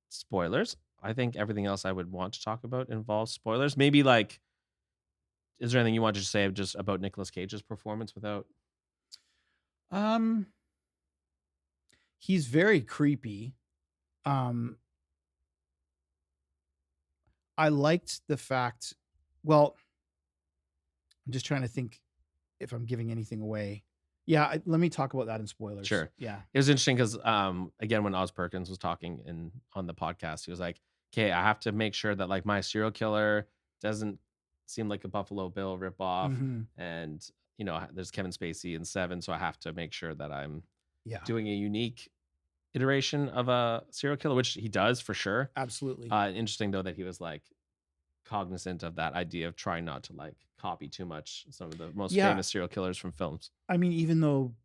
Speaker 2: spoilers. I think everything else I would want to talk about involves spoilers. Maybe like, is there anything you want to say just about Nicolas Cage's performance without?
Speaker 1: Um, he's very creepy. Um, I liked the fact. Well, I'm just trying to think if I'm giving anything away. Yeah, let me talk about that in spoilers.
Speaker 2: Sure.
Speaker 1: Yeah.
Speaker 2: It was interesting because again, when Oz Perkins was talking on the podcast, he was like, okay, I have to make sure that like my serial killer doesn't seemed like a Buffalo Bill ripoff,
Speaker 1: Mhm.
Speaker 2: and there's Kevin Spacey in Seven, so I have to make sure that I'm
Speaker 1: Yeah,
Speaker 2: doing a unique iteration of a serial killer, which he does for sure.
Speaker 1: absolutely.
Speaker 2: Interesting though that he was like cognizant of that idea of trying not to like copy too much some of the most
Speaker 1: Yeah,
Speaker 2: famous serial killers from films.
Speaker 1: I mean, even though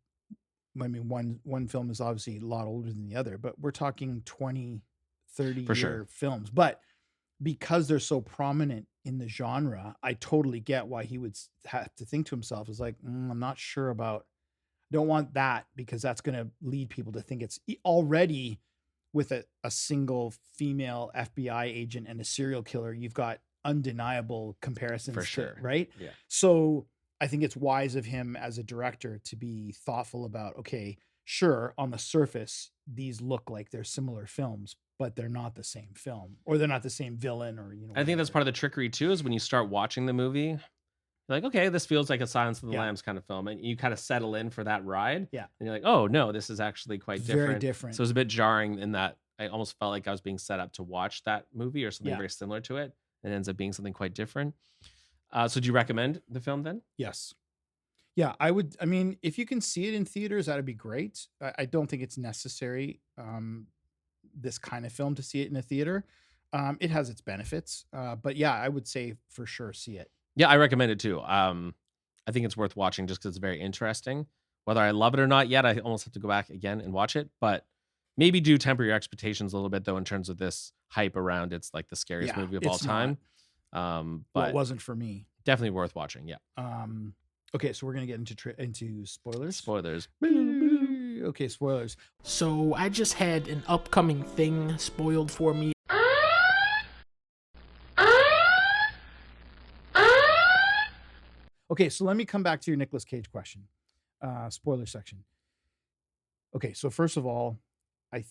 Speaker 1: one film is obviously a lot older than the other, but we're talking 20, 30
Speaker 2: For sure.
Speaker 1: year films. But because they're so prominent in the genre, I totally get why he would have to think to himself is like, I'm not sure about, don't want that because that's going to lead people to think it's already with a single female FBI agent and a serial killer. You've got undeniable
Speaker 2: For
Speaker 1: comparisons to,
Speaker 2: sure.
Speaker 1: right?
Speaker 2: Yeah.
Speaker 1: So I think it's wise of him as a director to be thoughtful about, okay, sure, on the surface, these look like they're similar films, but they're not the same film or they're not the same villain or,
Speaker 2: I think that's
Speaker 1: whatever.
Speaker 2: part of the trickery too, is when you start watching the movie, you're like, okay, this feels like a Silence of the
Speaker 1: Yeah.
Speaker 2: Lambs kind of film. And you kind of settle in for that ride.
Speaker 1: Yeah.
Speaker 2: And you're like, oh no, this is actually quite
Speaker 1: It's very
Speaker 2: different.
Speaker 1: different.
Speaker 2: So it was a bit jarring in that I almost felt like I was being set up to watch that movie or something
Speaker 1: Yeah.
Speaker 2: very similar to it. And it ends up being something quite different. So do you recommend the film then?
Speaker 1: Yes. Yeah, I would. I mean, if you can see it in theaters, that'd be great. I don't think it's necessary, this kind of film to see it in a theater. It has its benefits, but yeah, I would say for sure see it.
Speaker 2: Yeah, I recommend it too. I think it's worth watching just because it's very interesting. Whether I love it or not yet, I almost have to go back again and watch it. But maybe do temper your expectations a little bit though, in terms of this hype around it's like the scariest
Speaker 1: Yeah,
Speaker 2: movie of all
Speaker 1: it's not.
Speaker 2: time.
Speaker 1: Well,
Speaker 2: But
Speaker 1: it wasn't for me.
Speaker 2: definitely worth watching. Yeah.
Speaker 1: Okay, so we're gonna get into spoilers.
Speaker 2: Spoilers.
Speaker 1: Okay, spoilers.
Speaker 3: So I just had an upcoming thing spoiled for me.
Speaker 1: Okay, so let me come back to your Nicolas Cage question. Spoiler section. Okay, so first of all, I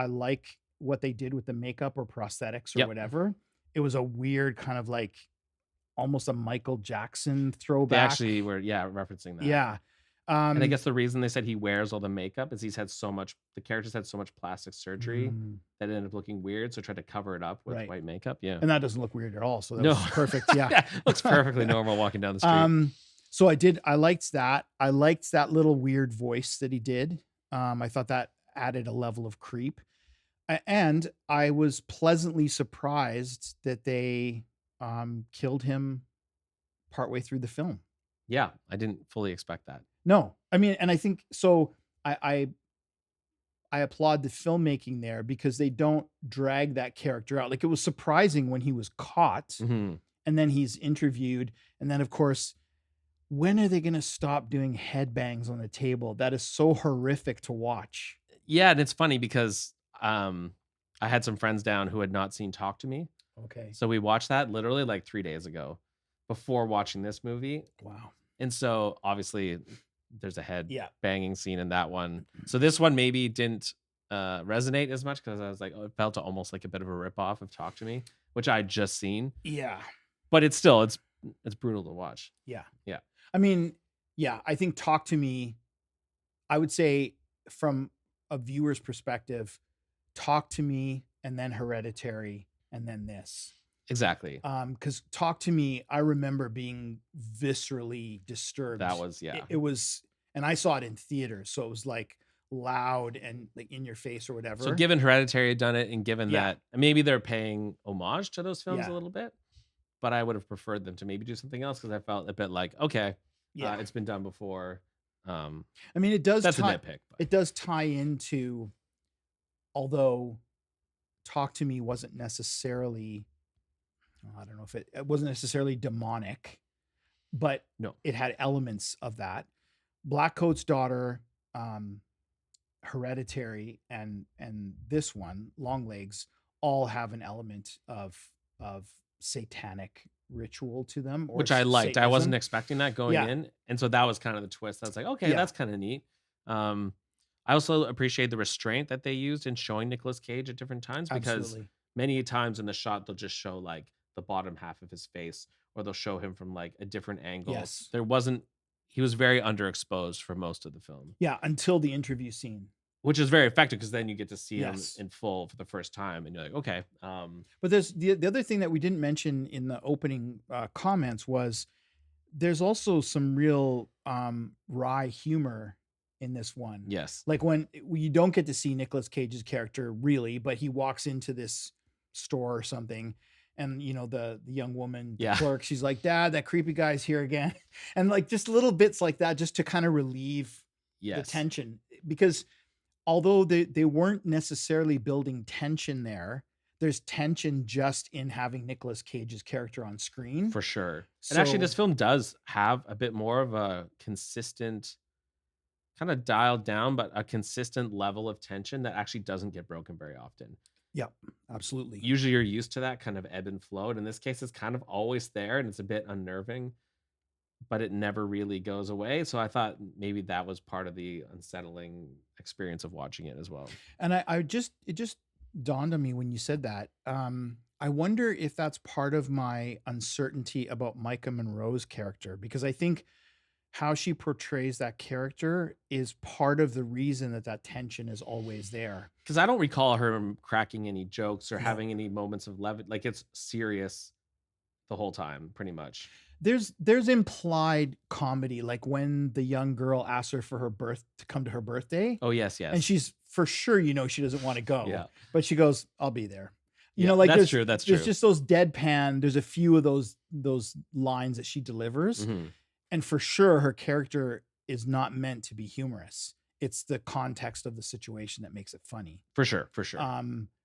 Speaker 1: like what they did with the makeup or prosthetics or
Speaker 2: Yep.
Speaker 1: whatever. It was a weird kind of like almost a Michael Jackson
Speaker 2: They
Speaker 1: throwback.
Speaker 2: actually were, referencing that.
Speaker 1: Yeah.
Speaker 2: And I guess the reason they said he wears all the makeup is the characters had so much plastic surgery that it ended up looking weird. So tried to cover it up with
Speaker 1: Right.
Speaker 2: white makeup. Yeah.
Speaker 1: And that doesn't look weird at all. So that
Speaker 2: No.
Speaker 1: was perfect. Yeah.
Speaker 2: Looks perfectly normal walking down the street.
Speaker 1: So I liked that. I liked that little weird voice that he did. I thought that added a level of creep. And I was pleasantly surprised that they killed him partway through the film.
Speaker 2: Yeah. I didn't fully expect that.
Speaker 1: No, I mean, and I think so. I applaud the filmmaking there because they don't drag that character out. Like it was surprising when he was caught
Speaker 2: Mhm.
Speaker 1: and then he's interviewed. And then, of course, when are they going to stop doing headbangs on the table? That is so horrific to watch.
Speaker 2: Yeah. And it's funny because I had some friends down who had not seen Talk to Me.
Speaker 1: Okay.
Speaker 2: So we watched that literally like 3 days ago before watching this movie.
Speaker 1: Wow.
Speaker 2: And so obviously there's a head
Speaker 1: Yeah.
Speaker 2: banging scene in that one. So this one maybe didn't resonate as much because I was like, it felt almost like a bit of a ripoff of Talk to Me, which I'd just seen.
Speaker 1: Yeah.
Speaker 2: But it's brutal to watch.
Speaker 1: Yeah.
Speaker 2: Yeah.
Speaker 1: I mean, yeah, I think Talk to Me, I would say from a viewer's perspective, Talk to Me and then Hereditary and then this.
Speaker 2: Exactly.
Speaker 1: Because Talk to Me, I remember being viscerally disturbed.
Speaker 2: That was, yeah.
Speaker 1: It was, and I saw it in theaters, so it was like loud and like in your face or whatever.
Speaker 2: So given Hereditary had done it and given
Speaker 1: Yeah.
Speaker 2: that maybe they're paying homage to those films
Speaker 1: Yeah.
Speaker 2: a little bit, but I would have preferred them to maybe do something else because I felt a bit like, okay,
Speaker 1: Yeah.
Speaker 2: it's been done before.
Speaker 1: I mean, it does.
Speaker 2: That's a
Speaker 1: tie,
Speaker 2: nitpick. But.
Speaker 1: It does tie into, although Talk to Me wasn't necessarily, I don't know if it wasn't necessarily demonic, but
Speaker 2: No.
Speaker 1: it had elements of that. Black Coat's Daughter, Hereditary, and this one, Longlegs, all have an element of satanic ritual to them, or
Speaker 2: Which I liked. I
Speaker 1: Satanism.
Speaker 2: wasn't expecting that going
Speaker 1: Yeah.
Speaker 2: in. And so that was kind of the twist. I was like, okay,
Speaker 1: Yeah.
Speaker 2: that's kind of neat. I also appreciate the restraint that they used in showing Nicolas Cage at different times because
Speaker 1: Absolutely.
Speaker 2: many times in the shot, they'll just show like the bottom half of his face or they'll show him from like a different angle.
Speaker 1: Yes.
Speaker 2: He was very underexposed for most of the film.
Speaker 1: Yeah, until the interview scene.
Speaker 2: which is very effective because then you get to see him
Speaker 1: Yes.
Speaker 2: in full for the first time, and you're like, okay,
Speaker 1: But there's the other thing that we didn't mention in the opening comments was there's also some real wry humor in this one.
Speaker 2: yes,
Speaker 1: Like when you don't get to see Nicolas Cage's character really, but he walks into this store or something, and the young woman, the
Speaker 2: Yeah.
Speaker 1: clerk, she's like, "Dad, that creepy guy's here again," and like just little bits like that, just to kind of relieve the
Speaker 2: yes,
Speaker 1: tension, because although they weren't necessarily building tension there's tension just in having Nicolas Cage's character on screen.
Speaker 2: for sure. And actually, this
Speaker 1: So
Speaker 2: film does have a bit more of a consistent, kind of dialed down, but a consistent level of tension that actually doesn't get broken very often.
Speaker 1: yeah, absolutely.
Speaker 2: Usually you're used to that kind of ebb and flow. And in this case, it's kind of always there and it's a bit unnerving, but it never really goes away. So I thought maybe that was part of the unsettling experience of watching it as well.
Speaker 1: And it just dawned on me when you said that. I wonder if that's part of my uncertainty about Micah Monroe's character, because I think how she portrays that character is part of the reason that tension is always there.
Speaker 2: Because I don't recall her cracking any jokes or
Speaker 1: No.
Speaker 2: having any moments of levity. Like it's serious the whole time, pretty much.
Speaker 1: There's implied comedy, like when the young girl asks her for to come to her birthday,
Speaker 2: Oh, yes, yes.
Speaker 1: and she's for sure, she doesn't want to go,
Speaker 2: Yeah.
Speaker 1: but she goes, "I'll be there."
Speaker 2: Yeah,
Speaker 1: Like
Speaker 2: that's true. That's true.
Speaker 1: there's just those deadpan. There's a few of those lines that she delivers,
Speaker 2: Mhm.
Speaker 1: and for sure, her character is not meant to be humorous. It's the context of the situation that makes it funny.
Speaker 2: For sure. For sure.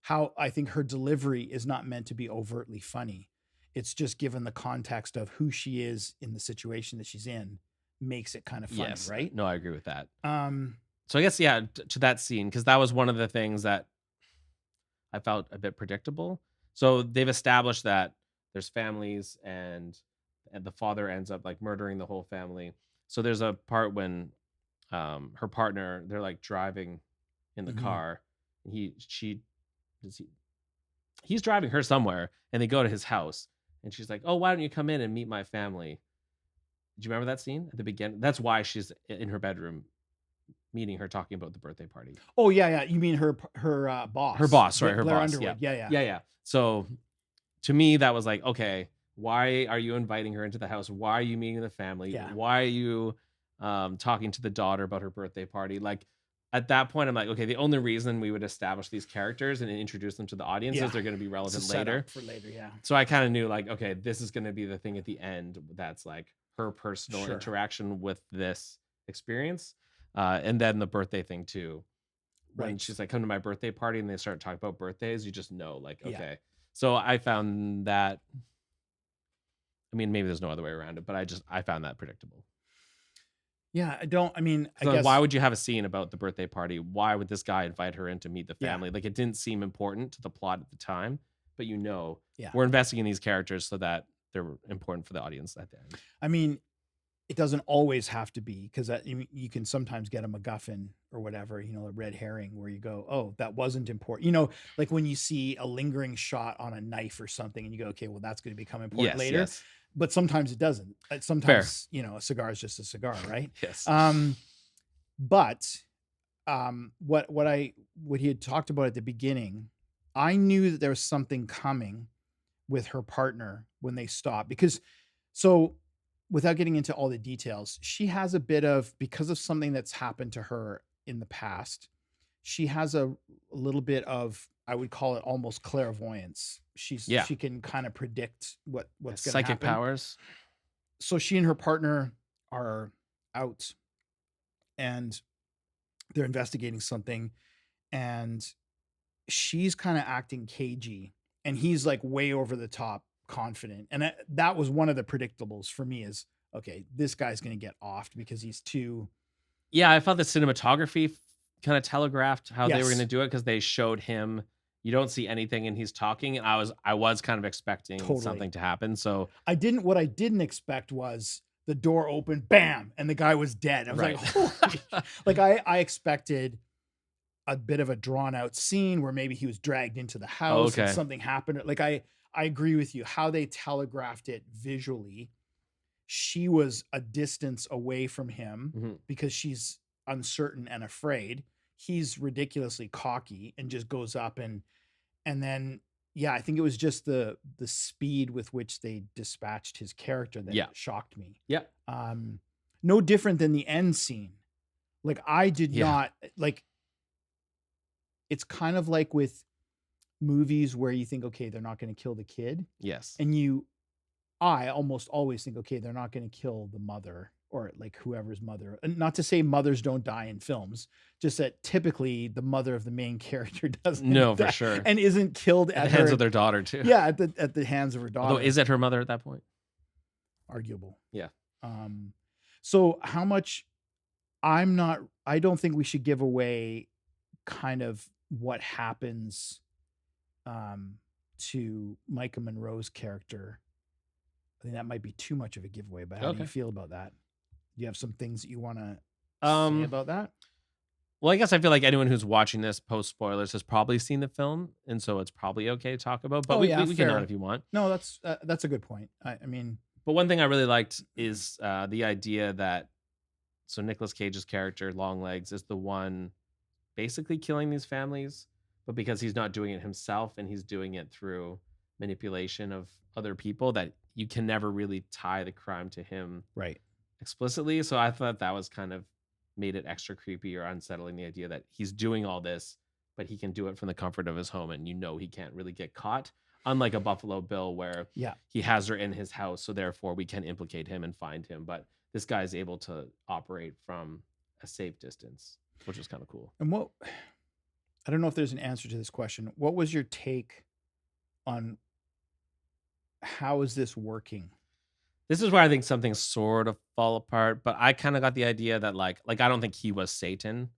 Speaker 1: How I think her delivery is not meant to be overtly funny. It's just given the context of who she is in the situation that she's in makes it kind of funny,
Speaker 2: Yes.
Speaker 1: right?
Speaker 2: No, I agree with that.
Speaker 1: Um,
Speaker 2: So I guess, yeah, to that scene, because that was one of the things that I felt a bit predictable. So they've established that there's families and the father ends up like murdering the whole family. So there's a part when her partner, they're like driving in the
Speaker 1: Mhm.
Speaker 2: car. Does he he's driving her somewhere and they go to his house and she's like, "Oh, why don't you come in and meet my family?" Do you remember that scene at the beginning? That's why she's in her bedroom meeting her, talking about the birthday party.
Speaker 1: oh yeah. You mean her boss?
Speaker 2: Her boss, sorry, her
Speaker 1: Blair
Speaker 2: boss.
Speaker 1: Underwood. Yeah.
Speaker 2: Yeah. So to me, that was like, okay, why are you inviting her into the house? Why are you meeting the family?
Speaker 1: Yeah.
Speaker 2: Why are you talking to the daughter about her birthday party? Like at that point, I'm like, okay, the only reason we would establish these characters and introduce them to the audience
Speaker 1: Yeah.
Speaker 2: is they're going to be
Speaker 1: It's a
Speaker 2: relevant
Speaker 1: setup
Speaker 2: later.
Speaker 1: for later. Yeah.
Speaker 2: So I kind of knew like, okay, this is going to be the thing at the end that's like her personal
Speaker 1: Sure.
Speaker 2: interaction with this experience. And then the birthday thing too. When
Speaker 1: Right.
Speaker 2: she's like, come to my birthday party and they start talking about birthdays, you just know like,
Speaker 1: Yeah.
Speaker 2: okay. So I found that, I mean, maybe there's no other way around it, but I found that predictable.
Speaker 1: Yeah. I
Speaker 2: So
Speaker 1: guess
Speaker 2: why would you have a scene about the birthday party? Why would this guy invite her in to meet the
Speaker 1: Yeah.
Speaker 2: family? Like it didn't seem important to the plot at the time, but
Speaker 1: Yeah.
Speaker 2: we're investing in these characters so that they're important for the audience at the end.
Speaker 1: It doesn't always have to be, because you can sometimes get a MacGuffin or whatever, a red herring where you go, oh, that wasn't important. Like when you see a lingering shot on a knife or something and you go, okay, well, that's going to become important later.
Speaker 2: Yes.
Speaker 1: But sometimes it doesn't. Sometimes, a cigar is just a cigar, right?
Speaker 2: Yes.
Speaker 1: But what he had talked about at the beginning, I knew that there was something coming with her partner when they stopped, because without getting into all the details, she has a bit of, because of something that's happened to her in the past, she has a little bit of, I would call it almost clairvoyance. She can kind of predict what's going to happen.
Speaker 2: Psychic powers.
Speaker 1: So she and her partner are out and they're investigating something, and she's kind of acting cagey and he's like way over the top confident. And that was one of the predictables for me, is okay, this guy's going to get offed because he's too.
Speaker 2: Yeah, I felt the cinematography kind of telegraphed how they were
Speaker 1: Yes.
Speaker 2: going to do it, because they showed him, you don't see anything and he's talking, and I was kind of expecting
Speaker 1: Totally.
Speaker 2: something to happen. So
Speaker 1: What I didn't expect was the door opened, bam, and the guy was dead. I was
Speaker 2: Right.
Speaker 1: like, holy. Like I expected a bit of a drawn out scene where maybe he was dragged into the house and
Speaker 2: okay.
Speaker 1: something happened. Like I agree with you. How they telegraphed it visually, she was a distance away from him
Speaker 2: Mhm.
Speaker 1: because she's uncertain and afraid. he's ridiculously cocky and just goes up and then yeah, I think it was just the speed with which they dispatched his character that
Speaker 2: Yeah.
Speaker 1: shocked me.
Speaker 2: Yeah.
Speaker 1: No different than the end scene. Like I did
Speaker 2: Yeah.
Speaker 1: not like. It's kind of like with movies where you think, okay, they're not going to kill the kid,
Speaker 2: Yes.
Speaker 1: and I almost always think, okay, they're not going to kill the mother or like whoever's mother. And not to say mothers don't die in films, just that typically the mother of the main character doesn't
Speaker 2: No, for
Speaker 1: die
Speaker 2: sure.
Speaker 1: and isn't killed
Speaker 2: At
Speaker 1: at
Speaker 2: the hands
Speaker 1: her,
Speaker 2: of their daughter too.
Speaker 1: yeah, at the hands of her daughter.
Speaker 2: Although, is it her mother at that point?
Speaker 1: Arguable.
Speaker 2: Yeah.
Speaker 1: So how much I don't think we should give away kind of what happens to Micah Monroe's character. I think that might be too much of a giveaway, but how do you feel about that? Do you have some things that you want to say about that?
Speaker 2: Well, I guess I feel like anyone who's watching this post spoilers has probably seen the film, and so it's probably okay to talk about. But we can
Speaker 1: fair.
Speaker 2: not if you want.
Speaker 1: No, that's a good point. I mean,
Speaker 2: but one thing I really liked is the idea that so Nicolas Cage's character Longlegs is the one basically killing these families, but because he's not doing it himself and he's doing it through manipulation of other people, that you can never really tie the crime to him
Speaker 1: right
Speaker 2: explicitly. So I thought that was kind of made it extra creepy or unsettling, the idea that he's doing all this, but he can do it from the comfort of his home, and he can't really get caught. Unlike a Buffalo Bill where he has her in his house, so therefore we can implicate him and find him. But this guy's able to operate from a safe distance, which is kind of cool.
Speaker 1: And I don't know if there's an answer to this question. What was your take on how is this working?
Speaker 2: This is where I think something sort of fall apart, but I kind of got the idea that like I don't think he was Satan.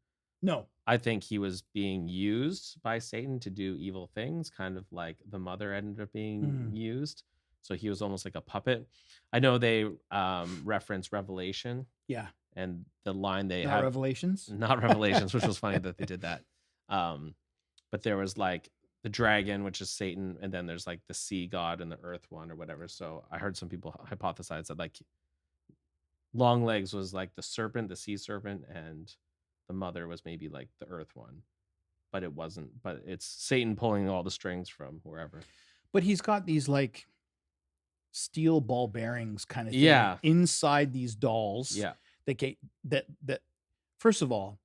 Speaker 1: No.
Speaker 2: I think he was being used by Satan to do evil things, kind of like the mother ended up being used. So he was almost like a puppet. I know they reference Revelation.
Speaker 1: Yeah.
Speaker 2: And the line they
Speaker 1: not
Speaker 2: have
Speaker 1: Revelations,
Speaker 2: which was funny that they did that. But there was like the dragon, which is Satan, and then there's like the sea god and the earth one or whatever. So I heard some people hypothesize that like Longlegs was like the serpent, the sea serpent, and the mother was maybe like the earth one. But it wasn't. But it's Satan pulling all the strings from wherever.
Speaker 1: But he's got these like steel ball bearings kind of thing inside these dolls.
Speaker 2: Yeah.
Speaker 1: That first of all,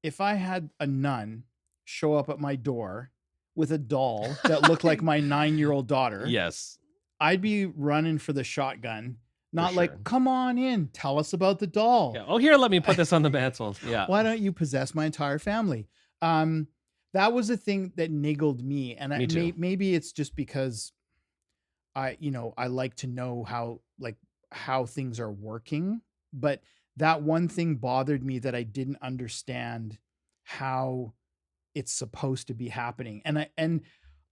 Speaker 1: if I had a nun show up at my door with a doll that looked like my 9-year-old daughter,
Speaker 2: yes,
Speaker 1: I'd be running for the shotgun. Not like, come on in, tell us about the doll.
Speaker 2: Yeah. Oh, here, let me put this on the mantle. Yeah.
Speaker 1: Why don't you possess my entire family? That was the thing that niggled me. And maybe it's just because I like to know how things are working, but that one thing bothered me, that I didn't understand how it's supposed to be happening. And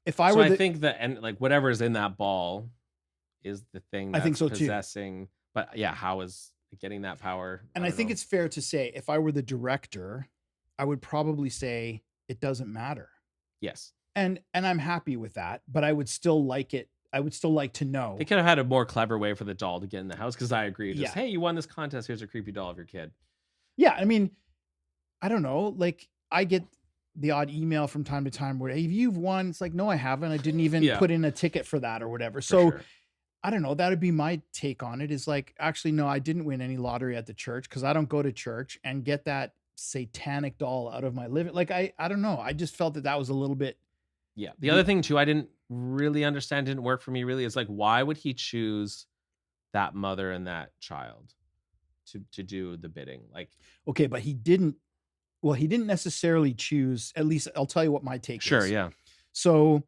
Speaker 1: if I
Speaker 2: I think that, and like whatever is in that ball is the thing that's
Speaker 1: I think so
Speaker 2: possessing too. But yeah, how is it getting that power?
Speaker 1: And I think it's fair to say, if I were the director, I would probably say it doesn't matter.
Speaker 2: Yes.
Speaker 1: And I'm happy with that, but I would still like it. I would still like to know.
Speaker 2: They could have had a more clever way for the doll to get in the house, because I agree. Just, hey, you won this contest. Here's a creepy doll of your kid.
Speaker 1: Yeah, I mean, I don't know. Like, I get the odd email from time to time where, hey, you've won. It's like, no, I haven't. I didn't even put in a ticket for that or whatever. So I don't know. That would be my take on it, is like, actually, no, I didn't win any lottery at the church because I don't go to church and get that satanic doll out of my living. Like, I don't know. I just felt that was a little bit.
Speaker 2: Yeah. The other thing too, I didn't really understand, didn't work for me really, is like, why would he choose that mother and that child to do the bidding? Like,
Speaker 1: okay, but he didn't necessarily choose. At least I'll tell you what my take is.
Speaker 2: Sure, yeah.
Speaker 1: So,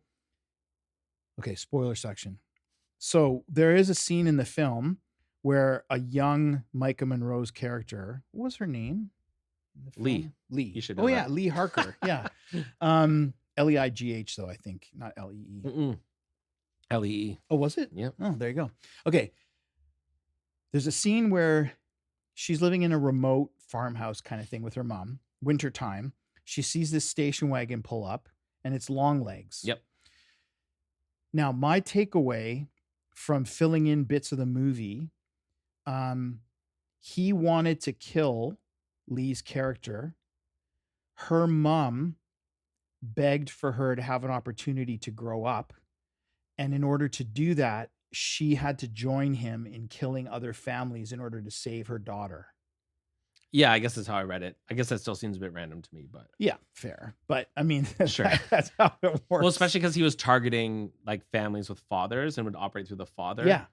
Speaker 1: okay, spoiler section. So there is a scene in the film where a young Micah Monroe's character, what was her name?
Speaker 2: Lee.
Speaker 1: You
Speaker 2: should know
Speaker 1: yeah, Lee Harker. Yeah. Leigh though, I think, not Lee.
Speaker 2: Lee.
Speaker 1: Oh, was it?
Speaker 2: Yeah.
Speaker 1: Oh, there you go. Okay. There's a scene where she's living in a remote farmhouse kind of thing with her mom, wintertime. She sees this station wagon pull up, and it's Longlegs.
Speaker 2: Yep.
Speaker 1: Now, my takeaway from filling in bits of the movie, he wanted to kill Lee's character. her mom begged for her to have an opportunity to grow up. And in order to do that, she had to join him in killing other families in order to save her daughter.
Speaker 2: Yeah, I guess that's how I read it. I guess that still seems a bit random to me, but
Speaker 1: Yeah, fair. But I mean,
Speaker 2: sure.
Speaker 1: that's how it works.
Speaker 2: Well, especially because he was targeting like families with fathers and would operate through the father.
Speaker 1: Yeah.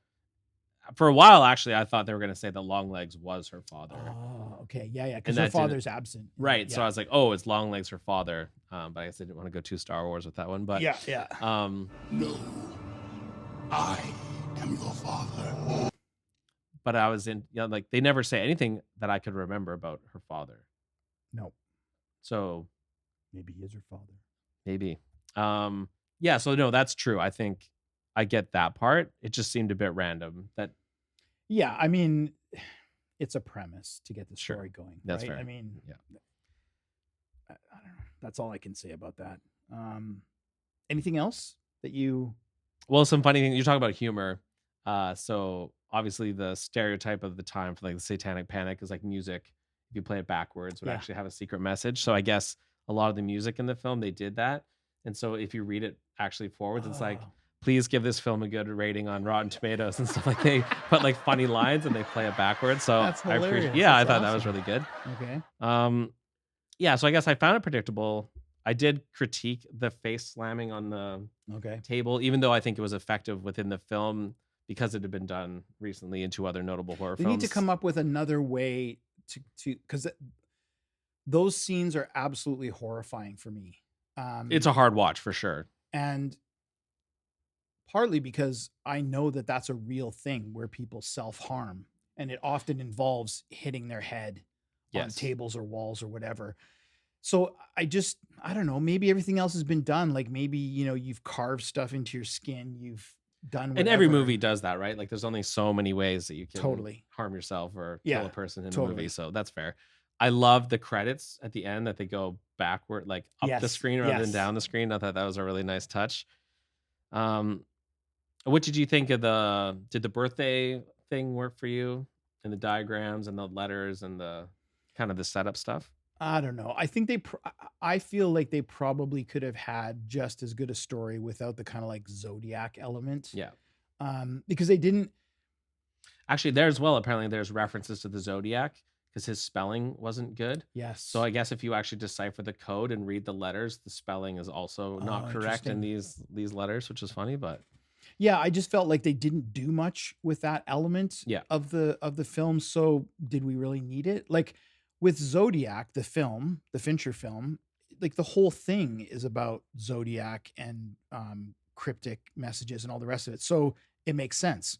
Speaker 2: For a while, actually, I thought they were going to say that Longlegs was her father.
Speaker 1: Oh, okay. Yeah, yeah. Because
Speaker 2: And
Speaker 1: her
Speaker 2: that didn't-
Speaker 1: father's absent.
Speaker 2: Right.
Speaker 1: Yeah.
Speaker 2: So I was like, oh, it's Longlegs her father. But I guess I didn't want to go too Star Wars with that one. But
Speaker 1: yeah, yeah.
Speaker 4: No, I am your father.
Speaker 2: but I was in, like they never say anything that I could remember about her father.
Speaker 1: No,
Speaker 2: So
Speaker 1: maybe he is her father.
Speaker 2: maybe. Yeah. So no, that's true. I think I get that part. It just seemed a bit random. That
Speaker 1: Yeah, I mean, it's a premise to get the
Speaker 2: Sure.
Speaker 1: story going.
Speaker 2: That's
Speaker 1: right?
Speaker 2: fair.
Speaker 1: I mean,
Speaker 2: Yeah.
Speaker 1: I don't know. That's all I can say about that. Anything else that you?
Speaker 2: Well, some funny thing. You're talking about humor. So obviously the stereotype of the time for like the Satanic Panic is like music. If you play it backwards, would
Speaker 1: Yeah.
Speaker 2: actually have a secret message. So I guess a lot of the music in the film they did that. And so if you read it actually forwards, it's like,
Speaker 1: Oh.
Speaker 2: please give this film a good rating on Rotten Tomatoes and stuff like they put like funny lines and they play it backwards. So
Speaker 1: That's
Speaker 2: I appreciate.
Speaker 1: hilarious.
Speaker 2: Yeah,
Speaker 1: That's
Speaker 2: I thought that was
Speaker 1: awesome.
Speaker 2: really good.
Speaker 1: Okay.
Speaker 2: Yeah, so I guess I found it predictable. I did critique the face slamming on the
Speaker 1: Okay.
Speaker 2: table, even though I think it was effective within the film because it had been done recently in two other notable horror
Speaker 1: They
Speaker 2: films.
Speaker 1: need to come up with another way to because those scenes are absolutely horrifying for me.
Speaker 2: It's a hard watch for sure.
Speaker 1: And partly because I know that that's a real thing where people self-harm, and it often involves hitting their head on
Speaker 2: Yes.
Speaker 1: tables or walls or whatever. So I don't know, maybe everything else has been done. Like maybe, you've carved stuff into your skin, you've done whatever.
Speaker 2: And every movie does that, right? Like there's only so many ways that you can
Speaker 1: Totally.
Speaker 2: harm yourself or
Speaker 1: Yeah,
Speaker 2: kill a person in a
Speaker 1: totally.
Speaker 2: movie. So that's fair. I love the credits at the end that they go backward, like up the
Speaker 1: Yes,
Speaker 2: screen rather than
Speaker 1: yes.
Speaker 2: down the screen. I thought that was a really nice touch. What did you think of did the birthday thing work for you and the diagrams and the letters and the kind of the setup stuff?
Speaker 1: I don't know. I think I feel like they probably could have had just as good a story without the kind of like Zodiac element.
Speaker 2: Yeah.
Speaker 1: Because they didn't.
Speaker 2: Actually, there as well, apparently there's references to the Zodiac because his spelling wasn't good.
Speaker 1: Yes.
Speaker 2: So I guess if you actually decipher the code and read the letters, the spelling is also not correct in these letters, which is funny, but
Speaker 1: yeah, I just felt like they didn't do much with that element
Speaker 2: Yeah.
Speaker 1: of the film. So did we really need it? Like with Zodiac, the film, the Fincher film, like the whole thing is about Zodiac and cryptic messages and all the rest of it. So it makes sense.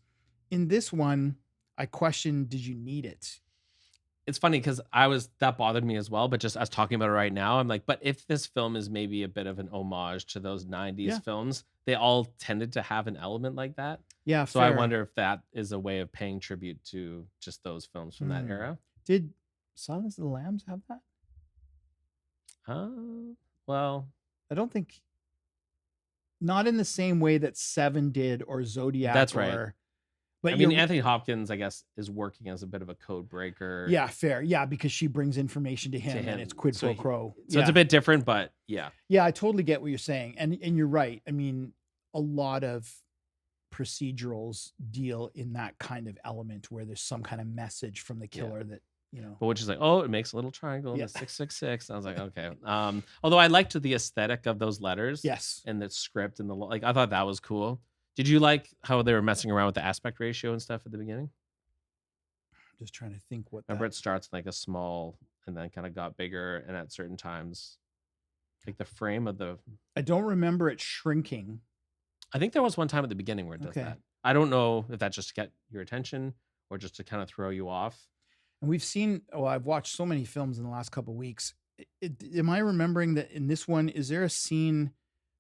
Speaker 1: In this one, I questioned, did you need it?
Speaker 2: it's funny because that bothered me as well. But just us talking about it right now, I'm like, but if this film is maybe a bit of an homage to those 90s
Speaker 1: Yeah.
Speaker 2: films, they all tended to have an element like that.
Speaker 1: Yeah.
Speaker 2: So I
Speaker 1: fair.
Speaker 2: wonder if that is a way of paying tribute to just those films from that
Speaker 1: Hmm.
Speaker 2: era.
Speaker 1: Did Silence of the Lambs have that?
Speaker 2: Well,
Speaker 1: I don't think. Not in the same way that Seven did or Zodiac.
Speaker 2: That's right.
Speaker 1: But
Speaker 2: I mean,
Speaker 1: you're-
Speaker 2: Anthony Hopkins, I guess, is working as a bit of a code breaker.
Speaker 1: yeah, fair. Yeah, because she brings information to him, and it's quid
Speaker 2: So
Speaker 1: pro quo.
Speaker 2: So it's a bit different, but yeah.
Speaker 1: Yeah, I totally get what you're saying, and you're right. I mean, a lot of procedurals deal in that kind of element where there's some kind of message from the killer that
Speaker 2: But which is like, oh, it makes a little triangle and
Speaker 1: Yeah.
Speaker 2: the 666. I was like, okay. Although I liked the aesthetic of those letters.
Speaker 1: Yes.
Speaker 2: And the script and I thought that was cool. Did you like how they were messing around with the aspect ratio and stuff at the beginning?
Speaker 1: Just trying to think what.
Speaker 2: Remember, it starts like a small and then kind of got bigger, and at certain times, like the frame of the.
Speaker 1: I don't remember it shrinking.
Speaker 2: I think there was one time at the beginning where it does
Speaker 1: Okay.
Speaker 2: that. I don't know if that's just to get your attention or just to kind of throw you off.
Speaker 1: And we've seen. Oh, I've watched so many films in the last couple of weeks. Am I remembering that in this one? Is there a scene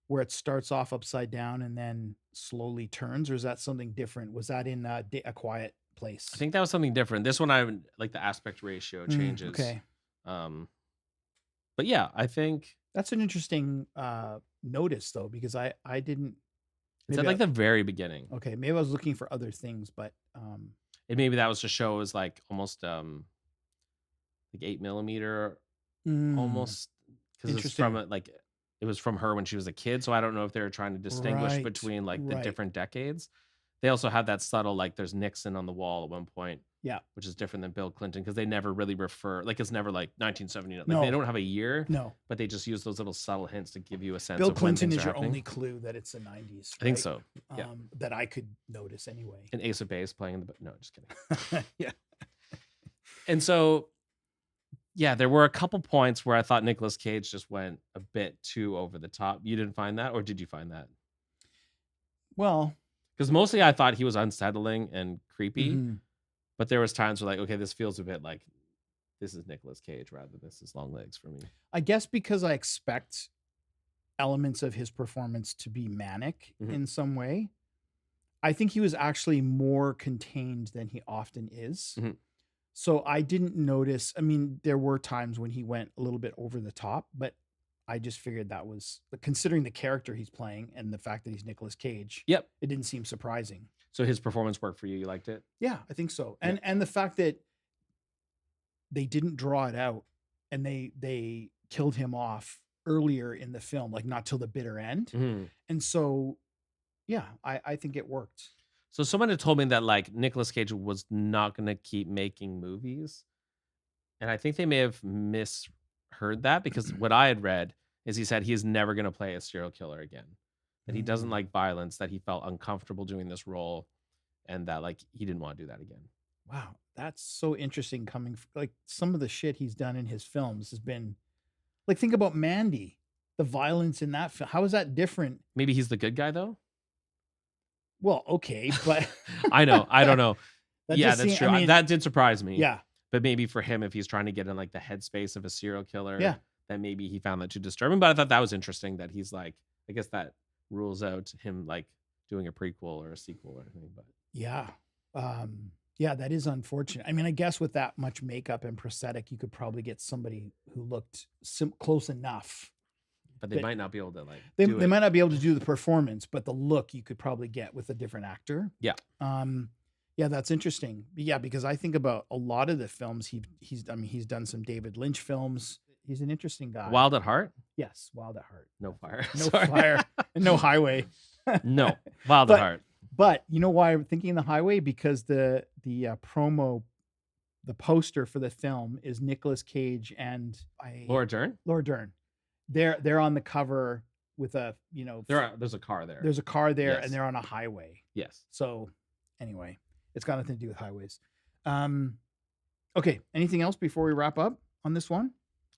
Speaker 1: where it starts off upside down and then slowly turns, or is that something different? Was that in A Quiet Place?
Speaker 2: I think that was something different. This one, I would like the aspect ratio changes.
Speaker 1: Okay.
Speaker 2: But yeah, I think
Speaker 1: That's an interesting notice, though, because I didn't.
Speaker 2: it's at like the very beginning.
Speaker 1: Okay, maybe I was looking for other things, but
Speaker 2: And maybe that was to show as like almost like 8mm
Speaker 1: mm,
Speaker 2: almost because it's
Speaker 1: Interesting.
Speaker 2: from it was from her when she was a kid. So I don't know if they were trying to distinguish
Speaker 1: Right,
Speaker 2: between like the
Speaker 1: right.
Speaker 2: different decades. They also have that subtle like there's Nixon on the wall at one point,
Speaker 1: Yeah.
Speaker 2: which is different than Bill Clinton because they never really refer like it's never like 1979. Like they
Speaker 1: No.
Speaker 2: don't have a year,
Speaker 1: No.
Speaker 2: but they just use those little subtle hints to give you a sense
Speaker 1: Bill
Speaker 2: of when
Speaker 1: Clinton
Speaker 2: things
Speaker 1: is
Speaker 2: are
Speaker 1: your
Speaker 2: happening.
Speaker 1: only clue that it's the 90s.
Speaker 2: I think
Speaker 1: right?
Speaker 2: so. Yeah.
Speaker 1: That I could notice anyway.
Speaker 2: An Ace of Base playing in the no, just kidding.
Speaker 1: Yeah.
Speaker 2: And so yeah, there were a couple points where I thought Nicolas Cage just went a bit too over the top. You didn't find that, or did you find that?
Speaker 1: Well,
Speaker 2: Because mostly I thought he was unsettling and creepy,
Speaker 1: mhm.
Speaker 2: but there was times where like, okay, this feels a bit like this is Nicolas Cage rather than this is Longlegs for me.
Speaker 1: I guess because I expect elements of his performance to be manic
Speaker 2: Mhm.
Speaker 1: in some way. I think he was actually more contained than he often is.
Speaker 2: Mhm.
Speaker 1: So I didn't notice. I mean, there were times when he went a little bit over the top, but I just figured that was considering the character he's playing and the fact that he's Nicolas Cage.
Speaker 2: Yep.
Speaker 1: It didn't seem surprising.
Speaker 2: So his performance worked for you. You liked it?
Speaker 1: Yeah, I think so.
Speaker 2: Yeah.
Speaker 1: And the fact that they didn't draw it out and they killed him off earlier in the film, like not till the bitter end.
Speaker 2: Mhm.
Speaker 1: And so, yeah, I think it worked.
Speaker 2: So someone had told me that like Nicolas Cage was not going to keep making movies. And I think they may have misheard that because what I had read is he said he is never going to play a serial killer again. That he doesn't
Speaker 1: Mm.
Speaker 2: like violence, that he felt uncomfortable doing this role, and that like he didn't want to do that again.
Speaker 1: Wow, that's so interesting coming like some of the shit he's done in his films has been like think about Mandy, the violence in that film. How is that different?
Speaker 2: Maybe he's the good guy though.
Speaker 1: Well, okay, but
Speaker 2: I know. I don't know.
Speaker 1: that
Speaker 2: Yeah,
Speaker 1: just
Speaker 2: that's
Speaker 1: seem-
Speaker 2: true.
Speaker 1: I mean,
Speaker 2: That did surprise me.
Speaker 1: yeah,
Speaker 2: But maybe for him, if he's trying to get in like the headspace of a serial killer,
Speaker 1: Yeah.
Speaker 2: then maybe he found that too disturbing. But I thought that was interesting that he's like, I guess that rules out him like doing a prequel or a sequel or anything. But
Speaker 1: yeah. Yeah, that is unfortunate. I mean, I guess with that much makeup and prosthetic, you could probably get somebody who looked close enough.
Speaker 2: they
Speaker 1: But
Speaker 2: might not be able to like
Speaker 1: They
Speaker 2: do it.
Speaker 1: might not be able to do the performance, but the look you could probably get with a different actor.
Speaker 2: Yeah.
Speaker 1: Yeah, that's interesting. Yeah, because I think about a lot of the films he's done some David Lynch films. He's an interesting guy.
Speaker 2: Wild at Heart,
Speaker 1: Yes, Wild at Heart.
Speaker 2: no fire,
Speaker 1: No
Speaker 2: Sorry.
Speaker 1: fire and no highway.
Speaker 2: No Wild
Speaker 1: But-
Speaker 2: at Heart.
Speaker 1: But you know why I'm thinking the highway? Because the promo, the poster for the film is Nicolas Cage and
Speaker 2: Laura Dern.
Speaker 1: Laura Dern. They're on the cover with a
Speaker 2: There's a car there.
Speaker 1: there's a car there
Speaker 2: Yes.
Speaker 1: and they're on a highway.
Speaker 2: Yes.
Speaker 1: So anyway, it's got nothing to do with highways. Okay. Anything else before we wrap up on this one?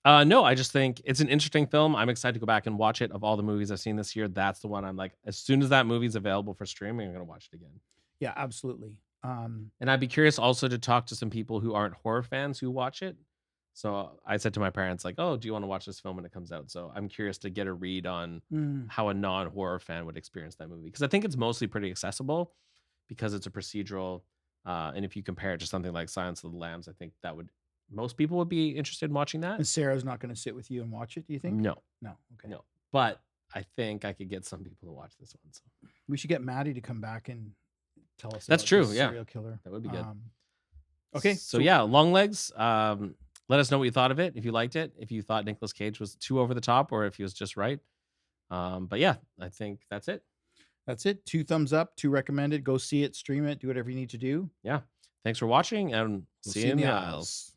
Speaker 2: No, I just think it's an interesting film. I'm excited to go back and watch it. Of all the movies I've seen this year, that's the one I'm like, as soon as that movie's available for streaming, I'm gonna watch it again.
Speaker 1: Yeah, absolutely.
Speaker 2: And I'd be curious also to talk to some people who aren't horror fans who watch it. So I said to my parents, like, oh, do you want to watch this film when it comes out? So I'm curious to get a read on how a non-horror fan would experience that movie. Because I think it's mostly pretty accessible because it's a procedural. And if you compare it to something like Silence of the Lambs, I think most people would be interested in watching that.
Speaker 1: And Sarah's not going to sit with you and watch it, do you think?
Speaker 2: No.
Speaker 1: No. Okay.
Speaker 2: No. But I think I could get some people to watch this one. So
Speaker 1: We should get Maddie to come back and tell us.
Speaker 2: That's
Speaker 1: about
Speaker 2: true,
Speaker 1: this
Speaker 2: yeah.
Speaker 1: serial killer.
Speaker 2: that would be good.
Speaker 1: Okay.
Speaker 2: So yeah, Longlegs. Let us know what you thought of it. If you liked it, if you thought Nicolas Cage was too over the top, or if he was just right. But yeah, I think that's it.
Speaker 1: That's it. 2 thumbs up, 2 recommended. Go see it, stream it, do whatever you need to do.
Speaker 2: Yeah. Thanks for watching, and
Speaker 1: We'll
Speaker 2: see you in the aisles.